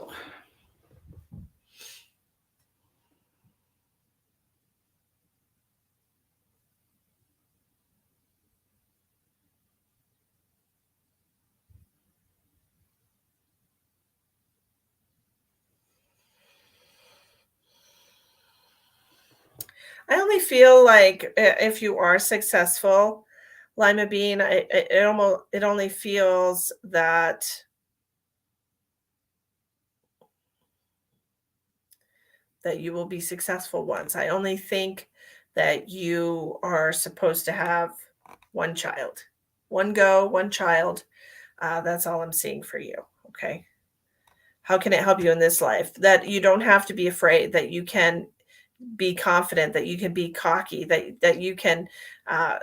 A: I only feel like if you are successful, Lima Bean, it only feels that you will be successful once. I only think that you are supposed to have one child, one go, one child. That's all I'm seeing for you. Okay. How can it help you in this life? That you don't have to be afraid, that you can be confident, that you can be cocky, that you can uh,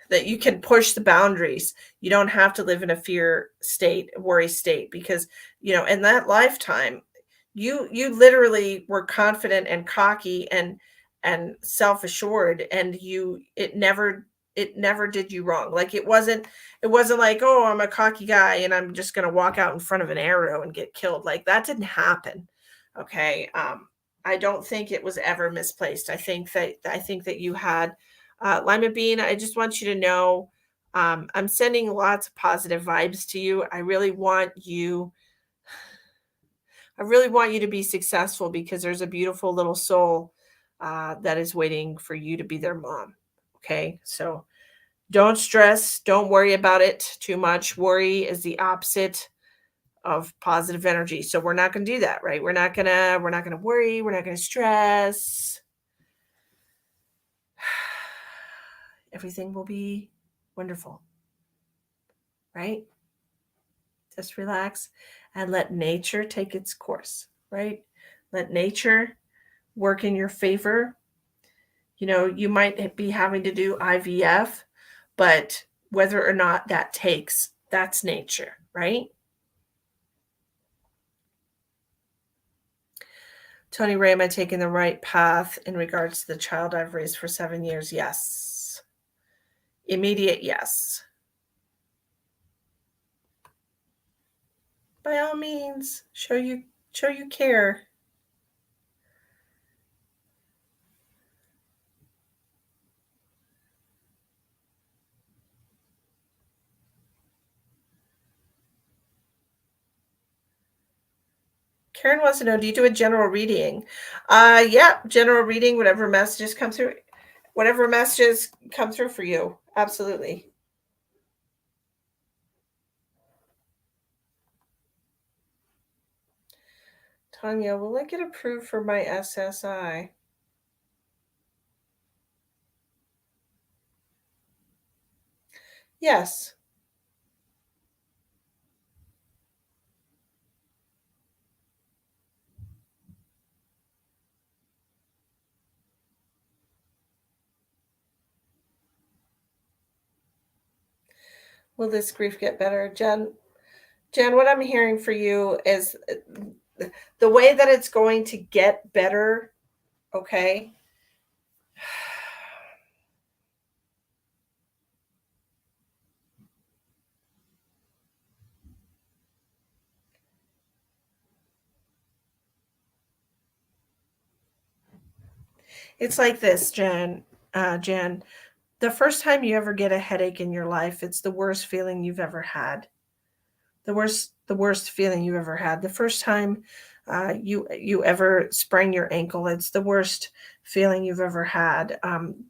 A: that you can push the boundaries. You don't have to live in a fear state, worry state, because in that lifetime, you literally were confident and cocky and self-assured, and it never did you wrong. Like it wasn't like, oh, I'm a cocky guy and I'm just going to walk out in front of an arrow and get killed. Like that didn't happen. Okay. I don't think it was ever misplaced. I think that you had Lima Bean. I just want you to know, I'm sending lots of positive vibes to you. I really want you to be successful, because there's a beautiful little soul that is waiting for you to be their mom. Okay. So don't stress. Don't worry about it too much. Worry is the opposite of positive energy. So we're not going to do that, right? We're not going to worry. We're not going to stress. Everything will be wonderful, right? Just relax and let nature take its course, right? Let nature work in your favor. You might be having to do IVF, but whether or not that takes, that's nature, right? Tony Ray, am I taking the right path in regards to the child I've raised for 7 years? Yes. Immediate yes. By all means, show you care. Karen wants to know, do you do a general reading? Yeah, general reading, whatever messages come through for you. Absolutely. Tanya, will I get approved for my SSI? Yes. Will this grief get better? Jen, what I'm hearing for you is the way that it's going to get better, okay? It's like this, Jen. Jen, the first time you ever get a headache in your life, it's the worst feeling you've ever had. The worst feeling you ever had. The first time you ever sprain your ankle, it's the worst feeling you've ever had.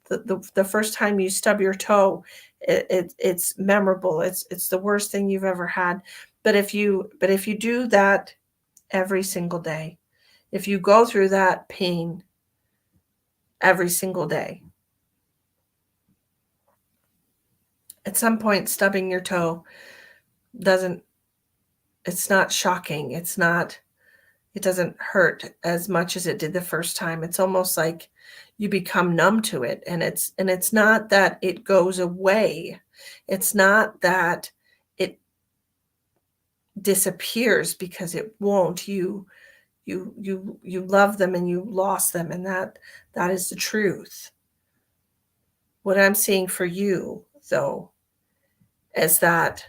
A: The first time you stub your toe, it's memorable. It's the worst thing you've ever had. But if you do that every single day, if you go through that pain every single day, at some point stubbing your toe doesn't it's not shocking. It's not It doesn't hurt as much as it did the first time. It's almost like you become numb to it, and it's not that it goes away. It's not that it disappears, because it won't. You love them and you lost them, and that is the truth. What I'm seeing for you, though, is that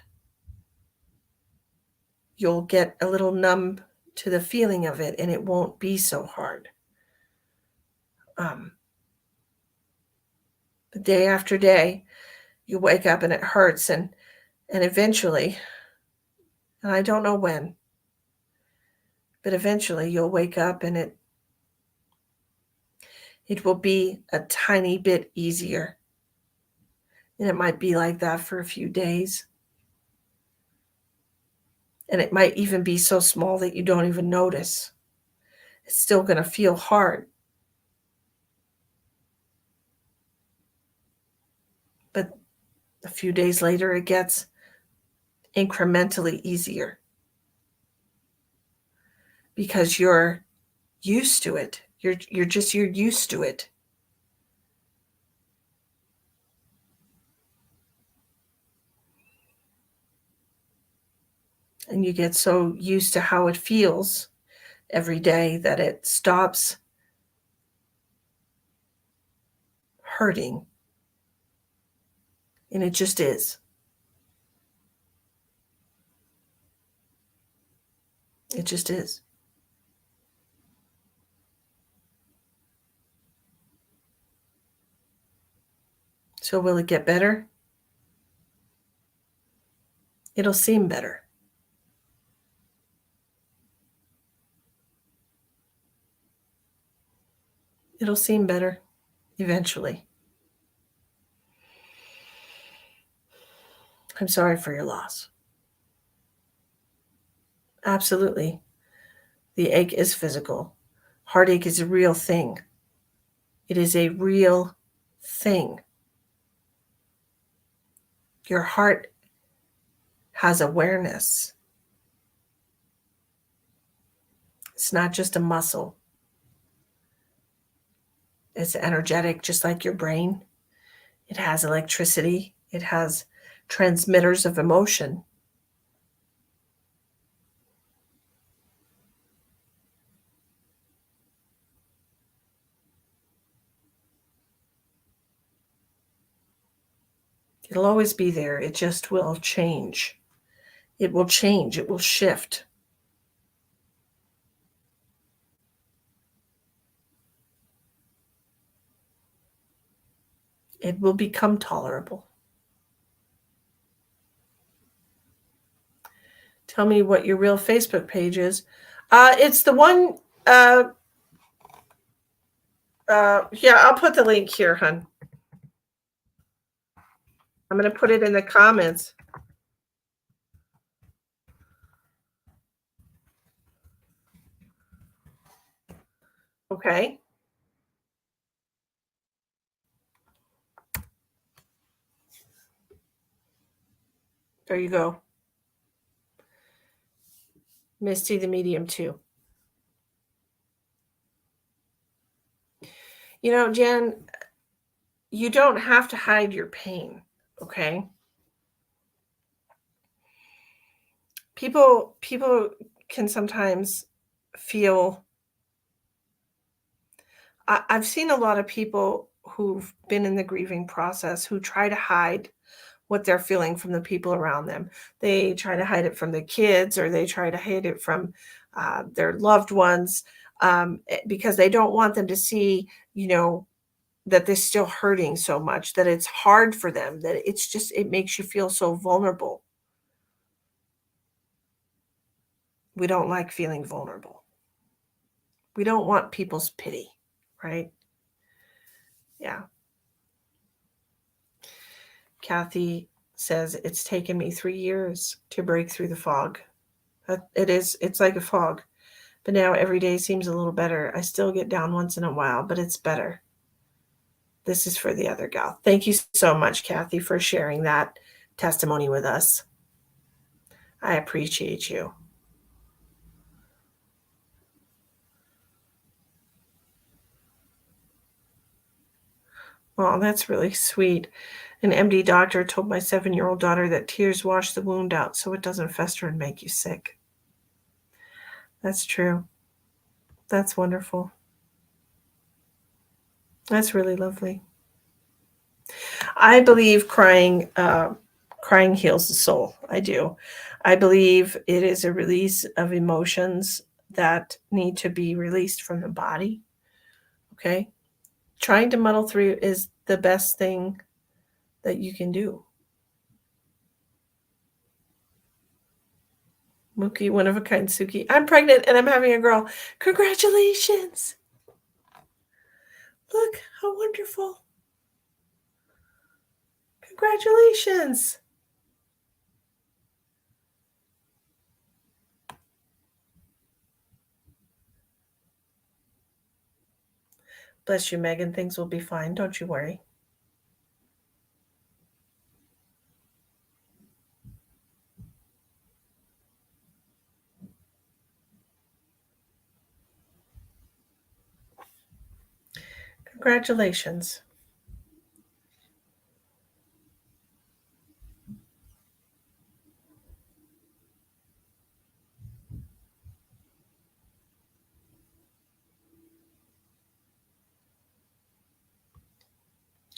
A: you'll get a little numb to the feeling of it, and it won't be so hard. Day after day, you wake up and it hurts, and eventually, and I don't know when, but eventually you'll wake up and it will be a tiny bit easier. And it might be like that for a few days. And it might even be so small that you don't even notice. It's still going to feel hard. But a few days later, it gets incrementally easier, because you're used to it. You're used to it. And you get so used to how it feels every day that it stops hurting. And it just is. It just is. So will it get better? It'll seem better. It'll seem better eventually. I'm sorry for your loss. Absolutely. The ache is physical. Heartache is a real thing. It is a real thing. Your heart has awareness. It's not just a muscle. It's energetic, just like your brain. It has electricity. It has transmitters of emotion. It'll always be there. It just will change. It will change. It will shift. It will become tolerable. Tell me what your real Facebook page is. It's the one. Yeah, I'll put the link here, hon. I'm going to put it in the comments. Okay. There you go. Misty the Medium too. You know, Jen, you don't have to hide your pain, okay? People can sometimes feel. I've seen a lot of people who've been in the grieving process who try to hide what they're feeling from the people around them. They try to hide it from the kids, or they try to hide it from their loved ones, because they don't want them to see, that they're still hurting so much, that it's hard for them, that it makes you feel so vulnerable. We don't like feeling vulnerable. We don't want people's pity, right? Yeah. Kathy says, it's taken me 3 years to break through the fog. It's like a fog, but now every day seems a little better. I still get down once in a while, but it's better. This is for the other gal. Thank you so much, Kathy, for sharing that testimony with us. I appreciate you. Oh, that's really sweet. An MD doctor told my 7-year-old daughter that tears wash the wound out so it doesn't fester and make you sick. That's true. That's wonderful. That's really lovely. I believe crying heals the soul. I do. I believe it is a release of emotions that need to be released from the body. Okay. Trying to muddle through is the best thing that you can do. Mookie, one of a kind, Suki. I'm pregnant and I'm having a girl. Congratulations. Look how wonderful. Congratulations. Bless you, Megan. Things will be fine. Don't you worry. Congratulations.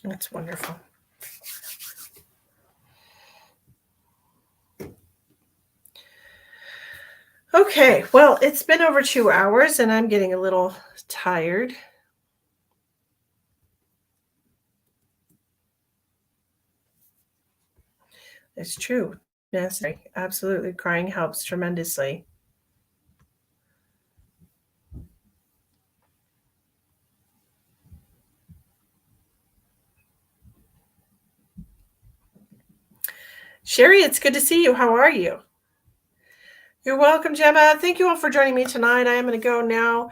A: That's wonderful. Okay, well, it's been over 2 hours and I'm getting a little tired. It's true. Yes, absolutely. Crying helps tremendously. Sherry, it's good to see you. How are you? You're welcome, Gemma. Thank you all for joining me tonight. I am going to go now.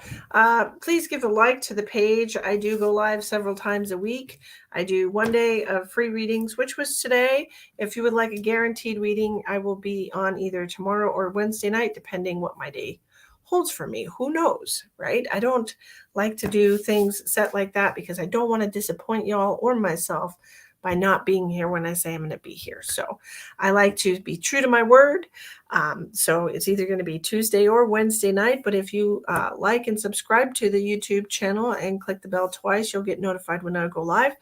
A: Please give a like to the page. I do go live several times a week. I do one day of free readings, which was today. If you would like a guaranteed reading, I will be on either tomorrow or Wednesday night, depending what my day holds for me. Who knows, right? I don't like to do things set like that because I don't want to disappoint y'all or myself by not being here when I say I'm going to be here. So I like to be true to my word. So it's either going to be Tuesday or Wednesday night. But if you like and subscribe to the YouTube channel and click the bell twice, you'll get notified when I go live.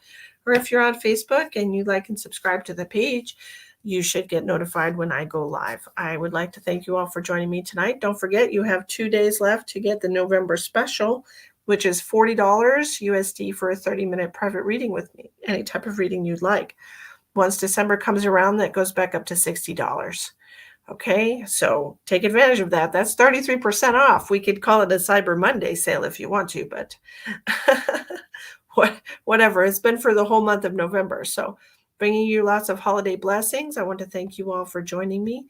A: Or if you're on Facebook and you like and subscribe to the page, you should get notified when I go live. I would like to thank you all for joining me tonight. Don't forget, you have 2 days left to get the November special, which is $40 USD for a 30-minute private reading with me, any type of reading you'd like. Once December comes around, that goes back up to $60. Okay, so take advantage of that. That's 33% off. We could call it a Cyber Monday sale if you want to, but whatever. It's been for the whole month of November. So bringing you lots of holiday blessings. I want to thank you all for joining me.